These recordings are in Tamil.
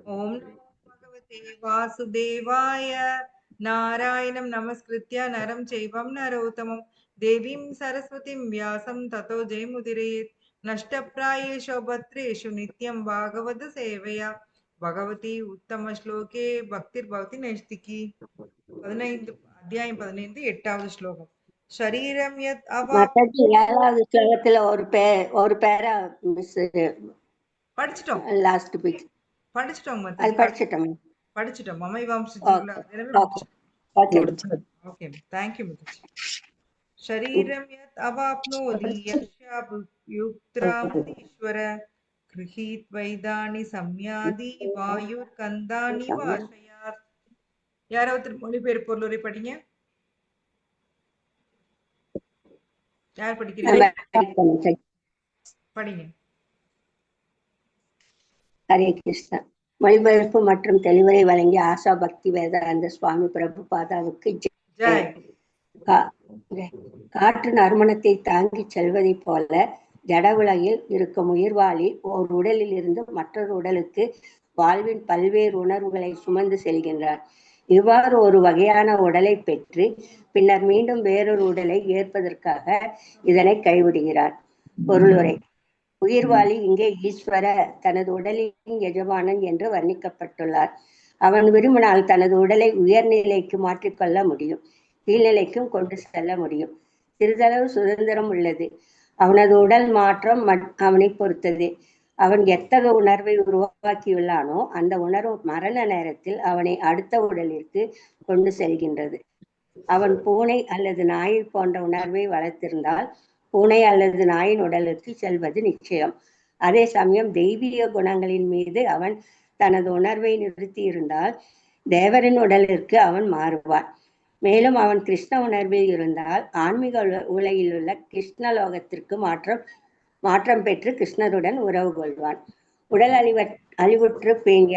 ओम नमो भगवते वासुदेवाय। नारायणं नमस्कृत्य नरं चैवं नरोत्तमं देवीं सरस्वतीं व्यासं ततो जयमुदीरयेत्। नष्टप्रायेषु भद्रेषु नित्यं भागवत सेवया भगवती उत्तमश्लोके भक्तिर्भवति नैष्टिकी। 15 அத்தியாயம் 15 8வது ஸ்லோகம். ஷரீரம் யத் அவாப் மாதாஜி 7வது ஸ்லோகத்துல ஒரு பேரா மிஸ் படிச்சிட்டோம் லாஸ்ட் பேஜ் படிச்சிட்டோம் அது மாதாஜி படிச்சிட்டோம். படிச்சிட்டோம். மமைவாம்சஜீவுல அதெல்லாம் okay okay okay thank you Mataji. शरीरं यत् अवाप्नोति यस्याप्युक्तमुदीश्वर गृहीत्वैदानि संयादि वायुर्गन्धानि वाशयात्. யாராவது மொழிபெயர்ப்பு பொருளுரை படிங்க. யார் படிக்கிறீங்க? படிங்க. ஹரே கிருஷ்ணா. மொழிபெயர்ப்பு மற்றும் தெளிவுரை வழங்கிய ஆசா பக்தி வேதாந்த சுவாமி பிரபுபாதாவுக்கு ஜெய். காற்று நறுமணத்தை தாங்கி செல்வதை போல ஜட உலகில் இருக்கும் உயிர்வாளி ஓர் உடலில் இருந்து மற்றொரு உடலுக்கு வாழ்வின் பல்வேறு உணர்வுகளை சுமந்து செல்கின்றார். இவ்வாறு ஒரு வகையான உடலை பெற்று பின்னர் மீண்டும் வேறொரு உடலை ஏற்பதற்காக இதனை கைவிடுகிறார். பொருளுரை. உயிர்வாளி இங்கே ஈஸ்வர தனது உடலின் எஜமானன் என்று வர்ணிக்கப்பட்டுள்ளார். அவன் விரும்பினால் தனது உடலை உயர்நிலைக்கு மாற்றிக்கொள்ள முடியும், கீழ்நிலைக்கும் கொண்டு செல்ல முடியும். சிறிதளவு சுதந்திரம் உள்ளது. அவனது உடல் மாற்றம் அவனை பொறுத்தது. அவன் எத்தகைய உணர்வை உருவாக்கியுள்ளானோ அந்த உணர்வு மரண நேரத்தில் அவனை அடுத்த உடலிற்கு கொண்டு செல்கின்றது. அவன் பூனை அல்லது நாயை போன்ற உணர்வை வளர்த்திருந்தால் பூனை அல்லது நாயின் உடலுக்கு செல்வது நிச்சயம். அதே சமயம் தெய்வீக குணங்களின் மீது அவன் தனது உணர்வை நிறுத்தி இருந்தால் தேவரின் உடலிற்கு அவன் மாறுவான். மேலும் அவன் கிருஷ்ண உணர்வில் இருந்தால் ஆன்மீக உலகில் உள்ள கிருஷ்ணலோகத்திற்கு மாற்றம் பெற்று கிருஷ்ணருடன் உறவு கொள்வான். உடல் அழிவுற்று பின்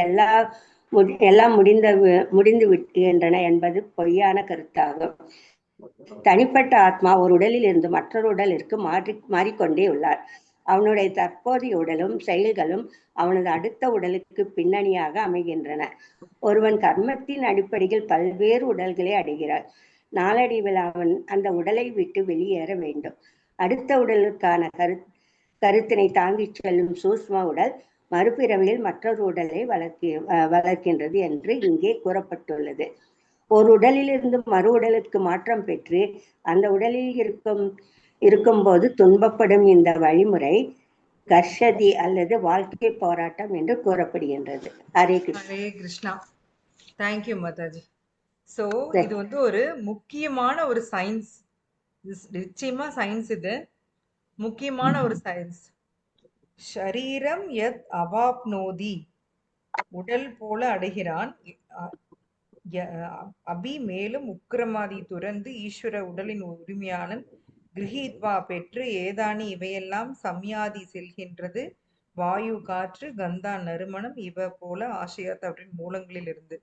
எல்லாம் முடிந்து விடுகின்றன என்பது பொய்யான கருத்தாகும். தனிப்பட்ட ஆத்மா ஒரு உடலில் இருந்து மற்றொரு உடலிற்கு மாறிக்கொண்டே உள்ளார். அவனுடைய தற்போதைய உடலும் செயல்களும் அவனது அடுத்த உடலுக்கு பின்னணியாக அமைகின்றன. ஒருவன் கர்மத்தின் அடிப்படையில் பல்வேறு உடல்களை அடைகிறார். நாளடைவில் அவன் அந்த உடலை விட்டு வெளியேற வேண்டும். அடுத்த உடலுக்கான கருத்தினை தாங்கிச் செல்லும் சூஷ்ம உடல் மறுபிறவியில் மற்றொரு உடலை வளர்க்கின்றது என்று இங்கே கூறப்பட்டுள்ளது. ஒரு உடலிலிருந்து மறு உடலுக்கு மாற்றம் பெற்று அந்த உடலில் இருக்கும் போது துன்பப்படும் இந்த வழிமுறை கர்ஷதி அல்லது வாழ்க்கை போராட்டம் என்று கூறப்படுகின்றது. ஹரே கிருஷ்ணா. தேங்க்யூ மாதாஜி. சோ இது வந்து ஒரு முக்கியமான ஒரு சயின்ஸ். நிச்சயமா சயின்ஸ். இது முக்கியமான ஒரு சயின்ஸ். ஷரீரம் யத் அவாப்னோதி உடல் போல அடைகிறான். அபி மேலும் உக்கிரமாதி துறந்து ஈஸ்வர உடலின் உரிமையாளன் கிரகித்வா பெற்று ஏதானி இவையெல்லாம் சம்யாதி செல்கின்றது. வாயு காற்று கந்தா நறுமணம் இவ போல ஆசையாத் அப்படின்னு மூலங்களில் இருந்து.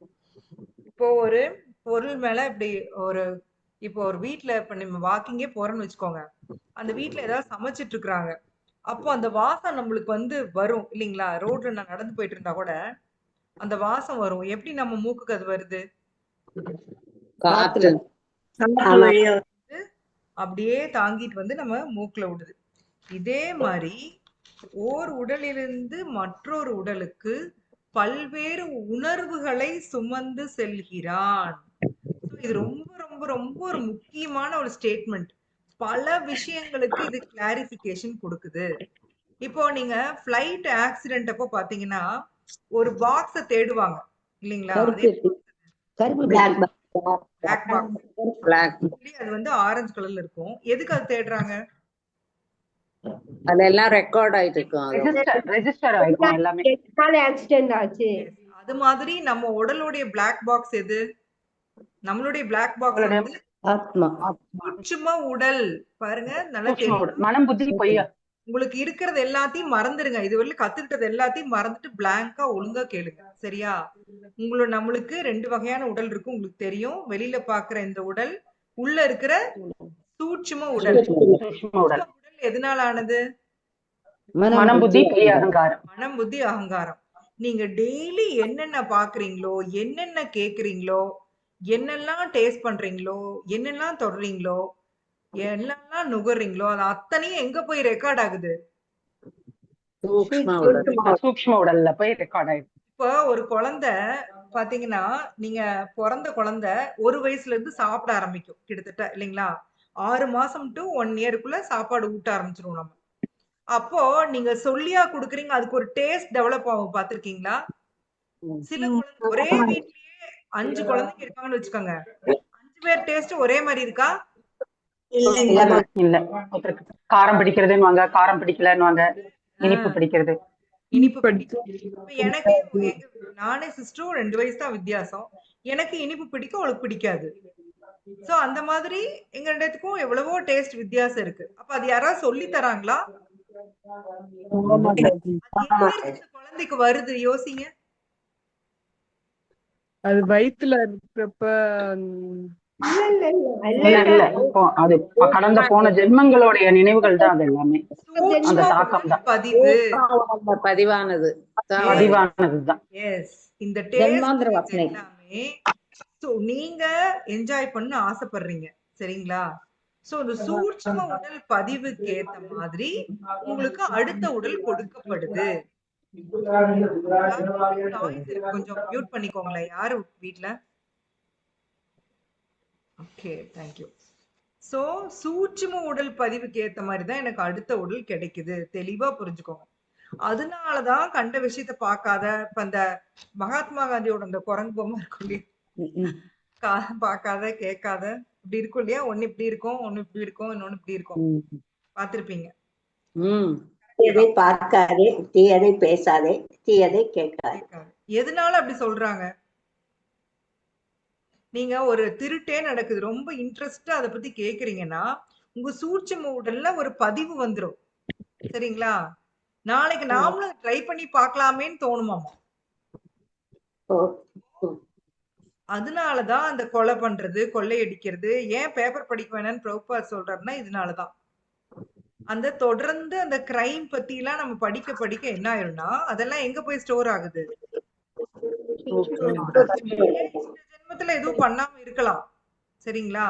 இப்போ ஒரு பொருள் மேல இப்படி இப்போ ஒரு வீட்டுல இப்ப நம்ம வாக்கிங்கே போறோம்னு வச்சுக்கோங்க. அந்த வீட்டுல ஏதாவது சமைச்சிட்டு இருக்கிறாங்க. அப்போ அந்த வாசம் நம்மளுக்கு வந்து வரும் இல்லைங்களா? ரோட்ல நான் நடந்து போயிட்டு இருந்தா கூட அந்த வாசம் வரும். எப்படி நம்ம மூக்குக்கு அது வருது? காற்று அப்படியே தாங்கிட்டு வந்து நம்ம மூக்குல விடுது. இதே மாதிரி ஓர் உடலிலிருந்து மற்றொரு உடலுக்கு பல்வேறு உணர்வுகளை சுமந்து செல்கிறான். இது ரொம்ப ரொம்ப ரொம்ப ஒரு முக்கியமான ஒரு ஸ்டேட்மெண்ட். பல விஷயங்களுக்கு இது கிளாரிபிகேஷன் கொடுக்குது. இப்போ நீங்க பிளைட் ஆக்சிடென்ட் அப்போ பாத்தீங்கன்னா ஒரு பாக்ஸ தேடுவாங்க இல்லைங்களா? அது வந்து ஆரஞ்சு கலர்ல இருக்கும். எதுக்கு அது தேடுறாங்க? அதெல்லாம் ரெக்கார்ட் ஆயிட்டு இருக்கும். ரெஜிஸ்டர் ஆயிடும் எல்லாமே. ஆக்சிடென்ட் ஆச்சு. அது மாதிரி நம்ம உடலுடைய பிளாக் பாக்ஸ் எது? நம்மளுடைய பிளாக் பாக்ஸ் வந்து ஆத்மா. சூட்சும உடல். பாருங்க, நல்லா தெரியும். மனம் புத்தி பொய்யா. உங்களுக்கு இருக்கிறது எல்லாத்தையும் மறந்துடுங்க. இதுவரை கத்துக்கிட்டது எல்லாத்தையும் மறந்துட்டு பிளாங்கா ஒழுங்கா கேளுங்க. சரியா? நம்மளுக்கு 2 வகையான உடல் இருக்கும். உங்களுக்கு தெரியும். வெளியில பாக்குற இந்த உடல், உள்ள இருக்கிற சூட்சும உடல். உடல் எதனால ஆனது? மனம் புத்தி பொய் அகங்காரம். மனம் புத்தி அகங்காரம். நீங்க டெய்லி என்னென்ன பாக்குறீங்களோ, என்னென்ன கேக்குறீங்களோ, என்னெல்லாம் டேஸ்ட் பண்றீங்களோ, என்னெல்லாம் தொடுறீங்களோ, என்னெல்லாம் நுகர்றீங்களோ, அது அத்தனையும் எங்க போய் ரெக்கார்ட் ஆகுது? சூக்ஷ்ம உடல். சூக்ஷ்ம உடல்ல போய் ரெக்கார்ட் ஆயிடும். இப்போ ஒரு குழந்தை பாத்தீங்கன்னா, நீங்க பிறந்த குழந்தை 1 வயசுல இருந்து சாப்பிட ஆரம்பிக்கும் கிட்டத்தட்ட இல்லைங்களா? 6 மாசம் டு 1 இயர்க்குள்ள சாப்பாடு ஊட்ட ஆரம்பிச்சிருவோம் நம்ம. அப்போ நீங்க சொல்லியா குடுக்குறீங்க, அதுக்கு ஒரு டேஸ்ட் டெவலப் ஆகும் பாத்திருக்கீங்களா? சில குழந்தை ஒரே வீட்லயே 5 குழந்தைங்க இருக்காங்கன்னு வச்சுக்கோங்க. 5 பேர் டேஸ்ட் ஒரே மாதிரி இருக்கா? இல்லம்மா. இல்ல. ஒருத்தருக்கு காரம் பிடிக்கிறதுன்னு காரம் பிடிக்கலன்னு இனிப்பு பிடிக்கிறது. இனிப்பு பிடிக்கும். இப்ப எனக்கு நானே சிஸ்டரும் 2 வயசு தான் வித்தியாசம். எனக்கு இனிப்பு பிடிக்கும், அவளுக்கு பிடிக்காது. சோ அந்த மாதிரி எங்க 2 பேத்துக்கும் எவ்வளவோ டேஸ்ட் வித்தியாசம் இருக்கு. அப்ப அது யாராவது சொல்லி தராங்களா? அது எங்க இருந்து இந்த குழந்தைக்கு வருது யோசிங்க. அது வயித்துல இருக்கிறப்ப இல்ல இப்போ அது கடந்த போன ஜென்மங்களுடைய நினைவுகள் தான் அது எல்லாமே. அந்த தாக்கம் தான் பதிவு பதிவானது பதிவானதுதான். எஸ் இந்த ஜென்மாந்திர டேஸ்ட் வாசனை. எல்லாமே நீங்க என்ஜாய் பண்ண ஆசைப்படுறீங்க சரிங்களா? சோ இந்த சூட்சும உடல் பதிவுக்கு ஏத்த மாதிரி உங்களுக்கு அடுத்த உடல் கொடுக்கப்படுது. கொஞ்சம் மியூட் பண்ணிக்கோங்களேன். யாரு வீட்ல? Okay thank you. சோ சூட்சும உடல் பதிவுக்கு ஏத்த மாதிரி தான் எனக்கு அடுத்த உடல் கிடைக்குது. தெளிவா புரிஞ்சுக்கோங்க. அதனாலதான் கண்ட விஷயத்த பார்க்காத இப்ப அந்த மகாத்மா காந்தியோட அந்த குரங்கு பொம்மை இருக்கும் இல்லையா? பார்க்காத கேட்காத இப்படி இருக்கும் இல்லையா? ஒண்ணு இப்படி இருக்கும், ஒண்ணு இப்படி இருக்கும், இன்னொன்னு இப்படி இருக்கும். பார்த்திருப்பீங்க. தீயதை பார்க்காதே, தீயதை பேசாதே, தீயதை கேட்காதே. எதனால அப்படி சொல்றாங்க? நீங்க ஒரு திருட்டே நடக்குது, ரொம்ப இன்ட்ரெஸ்டா அதை பத்தி கேக்குறீங்கன்னா உங்க சூட்சும உடல்ல ஒரு பதிவு வந்துரும் சரிங்களா? நாளைக்கு நாமளும் ட்ரை பண்ணி பார்க்கலாமேன்னு தோணுமாமா. அதனாலதான் அந்த கொலை பண்றது, கொள்ளையடிக்கிறது, ஏன் பேப்பர் படிக்க வேணாம்னு பிரபுபாத் சொல்றாருன்னா இதனாலதான். அந்த தொடர்ந்து அந்த கிரைம் பத்தி எல்லாம் நம்ம படிக்க படிக்க என்ன ஆயிரும்னா அதெல்லாம் எங்க போய் ஸ்டோர் ஆகுது? இந்த ஜென்மத்துல எதுவும் பண்ணாம இருக்கலாம் சரிங்களா?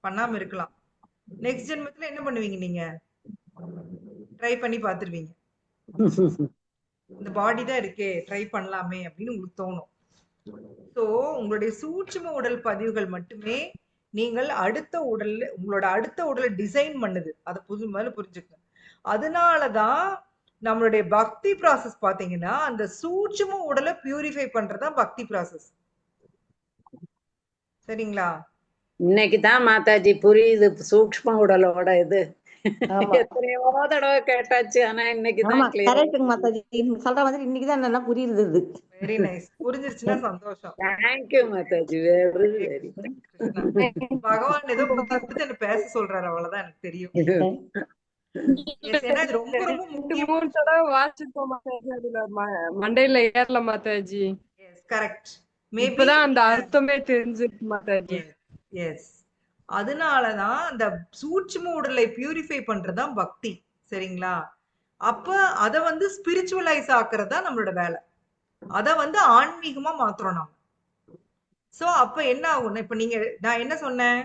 பண்ணாம இருக்கலாம். நெக்ஸ்ட் ஜென்மத்துல என்ன பண்ணுவீங்க? நீங்க ட்ரை பண்ணி பாத்துருவீங்க. இந்த பாடி தான் இருக்கே, ட்ரை பண்ணலாமே அப்படின்னு உங்களுக்கு தோணும். சோ உங்களுடைய சூட்சும உடல் பதிவுகள் மட்டுமே நீங்கள் அடுத்த உடல்ல உங்களோட அடுத்த உடலை டிசைன் பண்ணுது. அதை முதல்ல புரிஞ்சுக்கணும். அதனாலதான் நம்மளுடைய பக்தி ப்ராசஸ் பாத்தீங்கன்னா அந்த சூட்சும உடலை பியூரிஃபை பண்றதுதான் பக்தி ப்ராசஸ் சரிங்களா? இன்னைக்குதான் மாதாஜி புரியுது சூக்ஷ்ம உடலோட இது. எத்தனையோ தடவை கேட்டாச்சு, ஆனா இன்னைக்குதான் சொல்ற மாதிரி இன்னைக்குதான் நல்லா புரியுது. Very nice. புரிஞ்சிருச்சுன்னா சந்தோஷம். தேங்க்யூ மாதாஜி. வெரி வெரி பகவான் ஏதோ புத்தி கொடுத்து என்ன பேச சொல்றாரு, அவ்வளவுதான் எனக்கு தெரியும். ரொம்ப ரொம்ப முக்கியமான தடவை வாசிப்போம் மாதாஜி, அதுல மண்டையில ஏறல மாதாஜி. கரெக்ட். இப்பதான் அந்த அர்த்தமே தெரிஞ்சிருக்கு மாதாஜி. எஸ். அதனாலதான் அந்த சூட்சும உடலை பியூரிஃபை பண்றதுதான் பக்தி சரிங்களா? அப்ப அத ஸ்பிரிச்சுவலைஸ் ஆக்குறதா நம்மளோட வேலை. அத ஆன்மீகமா மாத்துறோம் நாம. சோ அப்ப என்ன ஆகும்னா இப்ப நான் என்ன சொன்னேன்?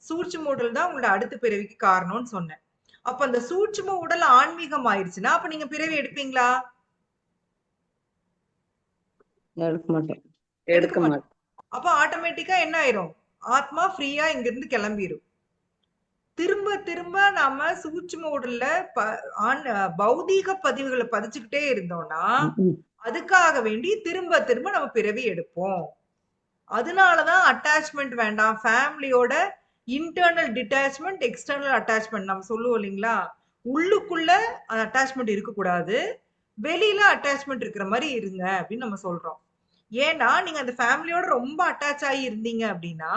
சூட்சும உடல் தான் உங்களோட அடுத்த பிறவிக்கு காரணம்னு சொன்னேன். அப்ப அந்த சூட்சும உடல் ஆன்மீகம் ஆயிடுச்சுன்னா அப்ப நீங்க பிறவி எடுப்பீங்களா? எடுக்க மாட்டோம். அப்ப ஆட்டோமேட்டிக்கா என்ன ஆயிரும்? ஆத்மா ஃப்ரீயா இங்க இருந்து கிளம்பிரும். திரும்ப திரும்ப நாம சூட்சும உடல்ல பௌதீக பதிவுகளை பதிச்சுக்கிட்டே இருந்தோம்னா அதுக்காக வேண்டி திரும்ப திரும்ப நம்ம பிறவி எடுப்போம். அதனாலதான் அட்டாச்மெண்ட் வேண்டாம். ஃபேமிலியோட இன்டர்னல் டிட்டாச்மெண்ட், எக்ஸ்டர்னல் அட்டாச்மெண்ட் நம்ம சொல்லுவோம் இல்லைங்களா? உள்ளுக்குள்ள அட்டாச்மெண்ட் இருக்கக்கூடாது, வெளியில அட்டாச்மெண்ட் இருக்கிற மாதிரி இருங்க அப்படின்னு நம்ம சொல்றோம். ஏன்னா நீங்க அந்த ஃபேமிலியோட ரொம்ப அட்டாச் ஆகி இருந்தீங்க அப்படின்னா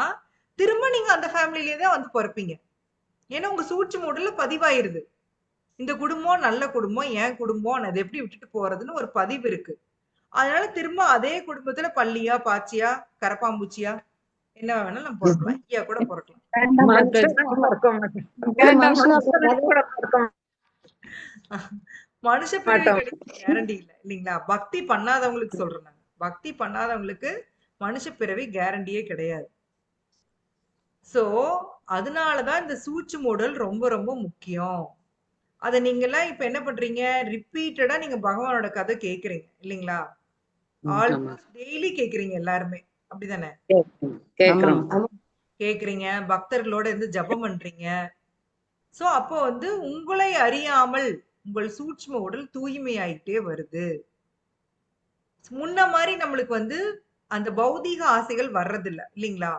திரும்ப நீங்க அந்த ஃபேமிலிலேயே தான் பிறப்பீங்க. ஏன்னா உங்க சூட்சும உடல்ல பதிவாயிருது. இந்த குடும்பம் நல்ல குடும்பம், என் குடும்பம், அதை எப்படி விட்டுட்டு போறதுன்னு ஒரு பதிவு இருக்கு. அதனால திரும்ப அதே குடும்பத்துல பள்ளியா, பாச்சியா, கரப்பாம்பூச்சியா என்ன வேணாலும் நம்ம பிறக்கலாம். ஐயா கூட பிறக்கலாம். மனுஷ பிறவி மாட்டோம். கிடைக்கும் கேரண்டி இல்ல இல்லைங்களா? பக்தி பண்ணாதவங்களுக்கு சொல்றேன் நான். பக்தி பண்ணாதவங்களுக்கு மனுஷ பிறவி கேரண்டியே கிடையாது. சோ அதனாலதான் இந்த சூட்சும உடல் ரொம்ப ரொம்ப முக்கியம். அத நீங்கெல்லாம் இப்ப என்ன பண்றீங்க? ரிப்பீட்டடா நீங்க பகவானோட கதை கேக்குறீங்க இல்லைங்களா? ஆமா, ஆல்மோஸ்ட் டெய்லி கேக்குறீங்க எல்லாருமே. அப்படிதானே? கேக்குறோம். கேக்குறீங்க. பக்தர்களோட இருந்து ஜெபம் பண்றீங்க. சோ அப்போ வந்து உங்களை அறியாமல் உங்கள் சூட்சும உடல் தூய்மையாயிட்டே வருது. முன்ன மாரி நம்மளுக்கு வந்து அந்த பௌதீக ஆசைகள் வர்றதில்ல இல்லைங்களா?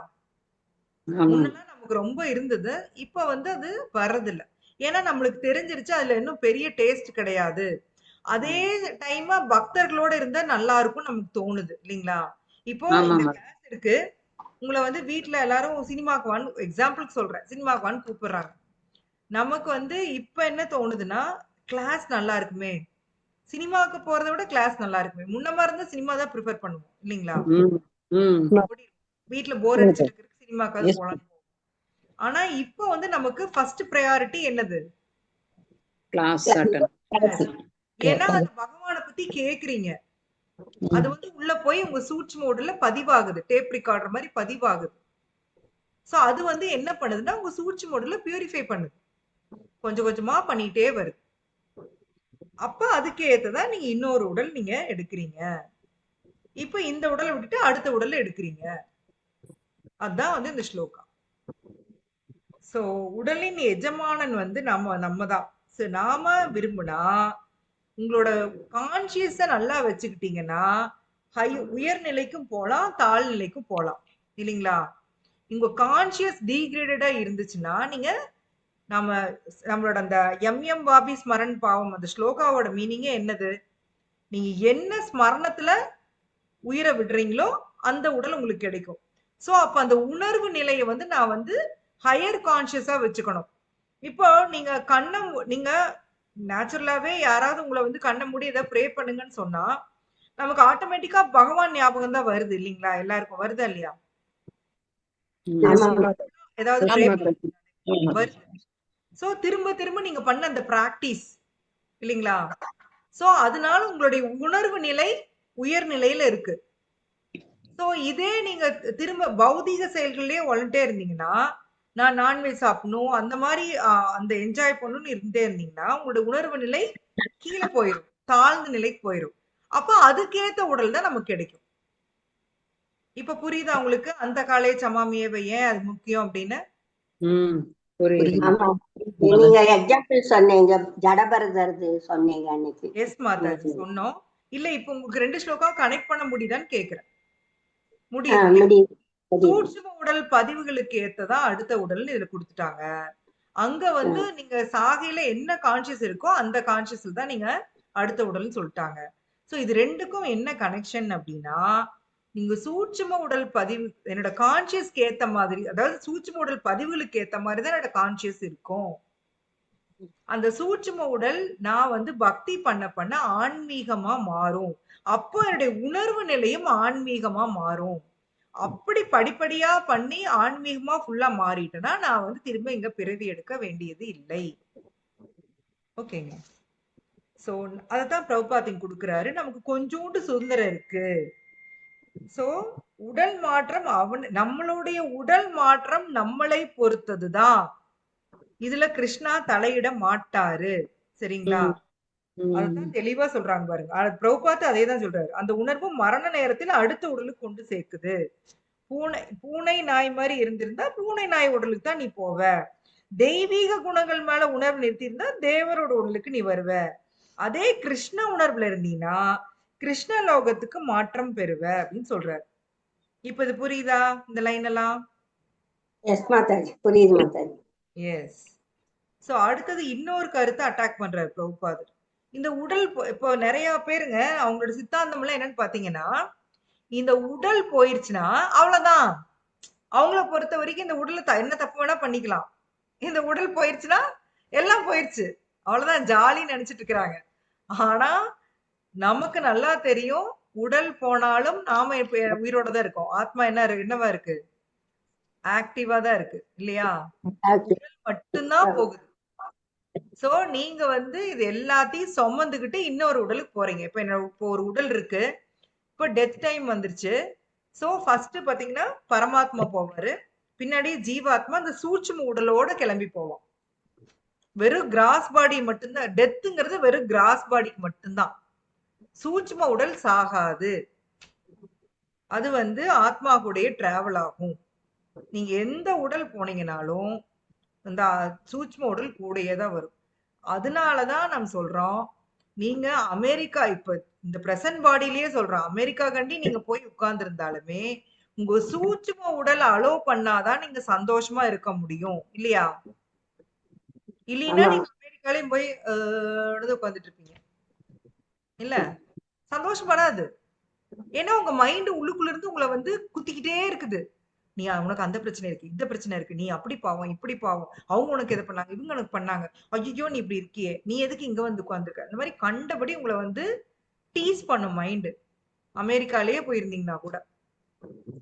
ஆமா. முன்னெல்லாம் நமக்கு ரொம்ப இருந்தது. இப்ப வந்து அது வர்றதில்ல. ஏன்னா நம்மளுக்கு தெரிஞ்சிருச்சு அதுல இன்னும் பெரிய டேஸ்ட் கிடையாது. அதே டைமா பக்தர்களோட இருந்தா நல்லா இருக்கும்னு நமக்கு தோணுது இல்லைங்களா? இப்போ இந்த ஆமாமா. கிளாஸ் இருக்கு. உங்கள வந்து வீட்ல எல்லாரும் சினிமாக்கு வான்னு எக்ஸாம்பிளுக்கு சொல்றேன். சினிமாக்கு வான்னு கூப்பிடுறாங்க. நமக்கு வந்து இப்ப என்ன தோணுதுன்னா, கிளாஸ் நல்லா இருக்குமே. சினிமாவுக்கு போறத விட கிளாஸ் நல்லா இருக்குமே. முன்ன மாரி இருந்தா சினிமா தான் பிரிஃபர் பண்ணுவோம். இல்லீங்களா? ம். ம். ஓடிருவோம். வீட்ல போர் அடிச்சிட்டு இருக்கிறதுக்கு சினிமாக்காவது போலான்னு போவோம். ஆனா இப்ப வந்து நமக்கு ஃபர்ஸ்ட் பிரையாரிட்டி என்னது? Class attend. கிளாஸ். ஏன்னா அது பகவான பத்தி கேக்குறீங்க. அது வந்து உள்ள போய் உங்க சூட்சும உடல்ல பதிவாகுது. டேப் ரெக்கார்டர் மாரி பதிவாகுது. சோ அது வந்து என்ன பண்ணுதுன்னா, உங்க சூட்சும உடல்ல பியூரிஃபை பண்ணுது. கொஞ்சம் கொஞ்சமா பண்ணிட்டே வருது. அப்ப அதுக்கு ஏத்ததா நீங்க இன்னொரு உடல் நீங்க எடுக்கிறீங்க. இப்ப இந்த உடலை விட்டுட்டு அடுத்த உடலை எடுக்கிறீங்க. அதான் வந்து இந்த ஸ்லோகா. சோ உடலின் எஜமானன் வந்து நம்ம தான். சோ நாம விரும்புனா உங்களோட கான்சியஸ நல்லா வச்சுக்கிட்டீங்கன்னா உயர்நிலைக்கும் போலாம், தாழ்நிலைக்கும் போலாம். இல்லைங்களா? உங்க கான்சியஸ் டீக்ரேடடா இருந்துச்சுன்னா நீங்க நம்ம நம்மளோட அந்த எம் வாபி ஸ்மரன் பாவம் அந்த ஸ்லோகாவோட மீனிங்கே என்னது? நீங்க என்ன ஸ்மரணத்துல உயிரை விடுறீங்களோ அந்த உடல் உங்களுக்கு கிடைக்கும். சோ அப்ப அந்த உணர்வு நிலையை வந்து நான் வந்து ஹையர் கான்சியஸா வச்சுக்கணும். இப்போ நீங்க நீங்க நேச்சுரலாவே யாராவது உங்களை வந்து கண்ணை மூடி ஏதாவது ப்ரே பண்ணுங்கன்னு சொன்னா நமக்கு ஆட்டோமேட்டிக்கா பகவான் ஞாபகம் தான் வருது இல்லைங்களா? எல்லாருக்கும் வருதா இல்லையா? ஏதாவது ப்ரே வருது. சோ திரும்ப திரும்ப நீங்க பண்ண அந்த பிராக்டிஸ் இல்லைங்களா? சோ அதனால உங்களுடைய உணர்வு நிலை உயர்நிலையில இருக்கு. சோ இதே நீங்க திரும்ப பௌதீக செயல்கள்லயே உழண்டே இருந்தீங்கன்னா நான் நான்வெஜ் சாப்பிடணும் அந்த மாதிரி அந்த என்ஜாய் பண்ணணும்னு இருந்தே இருந்தீங்கன்னா உங்களோட உணர்வு நிலை கீழே போயிடும், தாழ்ந்த நிலைக்கு போயிடும். அப்ப அதுக்கேத்த உடல் தான் நமக்கு கிடைக்கும். இப்ப புரியுதா உங்களுக்கு அந்த காலே சமாமியவை ஏன் அது முக்கியம் அப்படின்னு? புரியுது. ஆமா. நீங்க எக்ஸாம்பிள் சொன்னீங்க, ஜடபரதர்து சொன்னீங்க அன்னைக்கு. எஸ் மாதாஜி சொன்னோம். இல்ல இப்ப உங்களுக்கு 2 ஸ்லோகா கனெக்ட் பண்ண முடியுதான்னு கேக்குறேன். முடியுது. முடியுது. சூட்சும உடல் பதிவுகளுக்கு ஏத்ததா அடுத்த உடல்னு இதுல கொடுத்துட்டாங்க. அங்க வந்து நீங்க சாகையில என்ன கான்சியஸ் இருக்கோ அந்த கான்சியஸ்ல தான் நீங்க அடுத்த உடல்னு சொல்லிட்டாங்க. சோ இது ரெண்டுக்கும் என்ன கனெக்ஷன் அப்படின்னா நீங்க சூட்சும உடல் பதிவு என்னோட கான்சியஸ்க்கு ஏத்த மாதிரி, அதாவது சூட்சும உடல் பதிவுகளுக்கு ஏத்த மாதிரி தான் என்னோட கான்சியஸ் இருக்கும். அந்த சூட்சும உடல் நான் வந்து பக்தி பண்ண பண்ண ஆன்மீகமா மாறும். அப்போ என்னுடைய உணர்வு நிலையும் ஆன்மீகமா மாறும். அப்படி படிப்படியா பண்ணி ஆன்மீகமா ஃபுல்லா மாறிட்டேன்னா நான் வந்து திரும்ப இங்க பிறவி எடுக்க வேண்டியது இல்லை. ஓகேங்க. சோ அதத்தான் பிரபுபாத் கொடுக்குறாரு. நமக்கு கொஞ்சோண்டு சுதந்திரம் இருக்கு. சோ உடல் மாற்றம் நம்மளுடைய உடல் மாற்றம் நம்மளை பொறுத்ததுதான். இதுல கிருஷ்ணா தலையிட மாட்டாரு. சரிங்களா? அதுதான் தெளிவா சொல்றாங்க பாருங்க. பிரபுபாத் அதே தான் சொல்றாரு. அந்த உணர்வு மரண நேரத்தில் அடுத்த உடலுக்கு கொண்டு சேர்க்குது. பூனை நாய் மாதிரி இருந்திருந்தா பூனை நாய் உடலுக்கு தான் நீ போவ. தெய்வீக குணங்கள் மேல உணர்வு நிறுத்தியிருந்தா தேவரோட உடலுக்கு நீ வருவ. அதே கிருஷ்ண உணர்வுல இருந்தீங்கன்னா கிருஷ்ண லோகத்துக்கு மாற்றம் பெறுவ அப்படின்னு சொல்றாரு. இப்ப இது புரியுதா இந்த லைன் எல்லாம்? எஸ் மாதாஜி, புரியுது மாதாஜி. எஸ். சோ அடுத்தது இன்னொரு கருத்தை அட்டாக் பண்றாரு பிரபுபாதர். இந்த உடல் இப்போ நிறைய பேருங்க அவங்களோட சித்தாந்தம் எல்லாம் என்னன்னு பாத்தீங்கன்னா இந்த உடல் போயிருச்சுன்னா அவ்வளவுதான். அவங்கள பொறுத்த வரைக்கும் இந்த உடலை என்ன தப்பு வேணா பண்ணிக்கலாம். இந்த உடல் போயிருச்சுன்னா எல்லாம் போயிருச்சு, அவ்வளவுதான், ஜாலின்னு நினைச்சிட்டு இருக்கிறாங்க. ஆனா நமக்கு நல்லா தெரியும் உடல் போனாலும் நாம இப்ப உயிரோட தான் இருக்கோம். ஆத்மா என்னவா இருக்கு? ஆக்டிவா தான் இருக்கு இல்லையா? உடல் மட்டும்தான் போகுது. சோ நீங்க வந்து இது எல்லாத்தையும் சுமந்துக்கிட்டு இன்னொரு உடலுக்கு போறீங்க. இப்போ ஒரு உடல் இருக்கு. இப்போ டெத் டைம் வந்துருச்சு. சோ ஃபர்ஸ்ட் பாத்தீங்கன்னா பரமாத்மா போவாரு. பின்னாடி ஜீவாத்மா அந்த சூட்சும உடலோட கிளம்பி போவோம். வெறும் கிராஸ் பாடி மட்டும்தான். டெத்துங்கிறது வெறும் கிராஸ் பாடிக்கு மட்டும்தான். சூட்சும உடல் சாகாது. அது வந்து ஆத்மா கூடயே டிராவல் ஆகும். நீங்க எந்த உடல் போனீங்கனாலும் இந்த சூட்சும உடல் கூடயே தான் வரும். அதனாலதான் நம்ம சொல்றோம், நீங்க அமெரிக்கா இப்ப இந்த பிரசன்ட் பாடியிலேயே சொல்றோம், அமெரிக்கா கண்டி நீங்க போய் உட்கார்ந்து இருந்தாலுமே உங்க சூட்சும உடல் அலோ பண்ணாதான் நீங்க சந்தோஷமா இருக்க முடியும் இல்லையா? இல்லைன்னா ஆமா நீங்க அமெரிக்காலையும் போய் உட்கார்ந்துட்டு இருப்பீங்க இல்ல, சந்தோஷம் வராது. ஏன்னா உங்க மைண்ட் உள்ளுக்குள்ள இருந்து உங்களை வந்து குத்திக்கிட்டே இருக்குது. நீ உனக்கு அந்த பிரச்சனை இருக்கு, இந்த பிரச்சனை இருக்கு, நீ அப்படி பாவம் இப்படி பாவம், அவங்க உனக்கு இதை பண்ணாங்க, இவங்க உனக்கு பண்ணாங்க, ஐயோ நீ இப்படி இருக்கியே, நீ எதுக்கு இங்க வந்து உட்கார்ந்துருக்க, இந்த மாதிரி கண்டபடி உங்களை வந்து டீஸ் பண்ணும் மைண்டு. அமெரிக்காலேயே போயிருந்தீங்கன்னா கூட.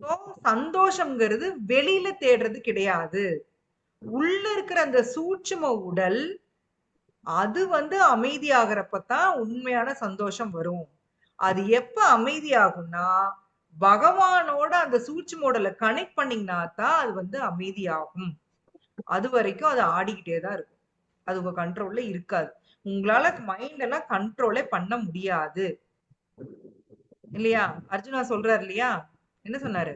சோ சந்தோஷம்ங்கிறது வெளியில தேடுறது கிடையாது. உள்ள இருக்கிற அந்த சூட்சும உடல் அது வந்து அமைதியாகிறப்பதான் உண்மையான சந்தோஷம் வரும். அது எப்ப அமைதியாகும்னா பகவானோட அந்த சூட்சும உடலை கனெக்ட் பண்ணீங்கன்னா தான் அது வந்து அமைதியாகும். அது வரைக்கும் அது ஆடிக்கிட்டே தான் இருக்கும். அது உங்க கண்ட்ரோல்ல இருக்காது. உங்களால மைண்ட் எல்லாம் கண்ட்ரோலே பண்ண முடியாது இல்லையா? அர்ஜுனா சொல்றாரு இல்லையா, என்ன சொன்னாரு?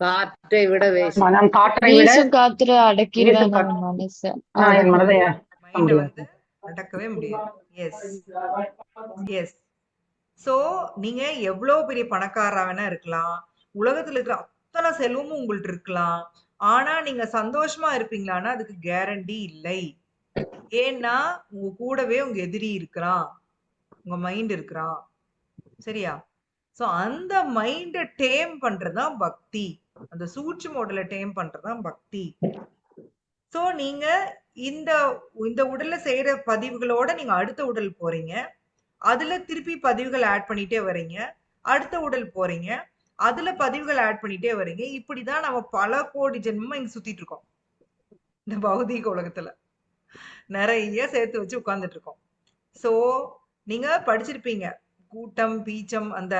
காற்றை விட வேஷம். மனம் காற்றை விட வீசும் காத்துல வீசும் அடக்கிடுவேன் காற்று நான் மனச நான் என் மனதை மைண்ட முடியாது. வந்து அடக்கவே முடியாது. S S. சோ நீங்க எவ்வளவு பெரிய பணக்காரரா வேணா இருக்கலாம், உலகத்துல இருக்கிற அத்தனை செல்வமும் உங்கள்ட்ட இருக்கலாம், ஆனா நீங்க சந்தோஷமா இருப்பீங்களான்னா அதுக்கு கேரண்டி இல்லை. ஏன்னா உங்க கூடவே உங்க எதிரி இருக்கிறான், உங்க மைண்ட் இருக்கிறான். சரியா? சோ அந்த மைண்ட டேம் பண்றதுதான் பக்தி. அந்த சூட்சும உடலை டேம் பண்றதுதான் பக்தி. சோ நீங்க இந்த இந்த உடல்ல செய்யற பதிவுகளோட நீங்க அடுத்த உடல் போறீங்க. அதுல திருப்பி பதிவுகள் ஆட் பண்ணிட்டே வர்றீங்க. அடுத்த உடல் போறீங்க. அதுல பதிவுகள் ஆட் பண்ணிட்டே வர்றீங்க. இப்படிதான் நம்ம பல கோடி ஜென்மமா இங்க சுத்திட்டு இருக்கோம். இந்த பௌதீக உலகத்துல நிறைய சேர்த்து வச்சு உட்கார்ந்துட்டு இருக்கோம். சோ நீங்க படிச்சிருப்பீங்க கூட்டம் பீச்சம். அந்த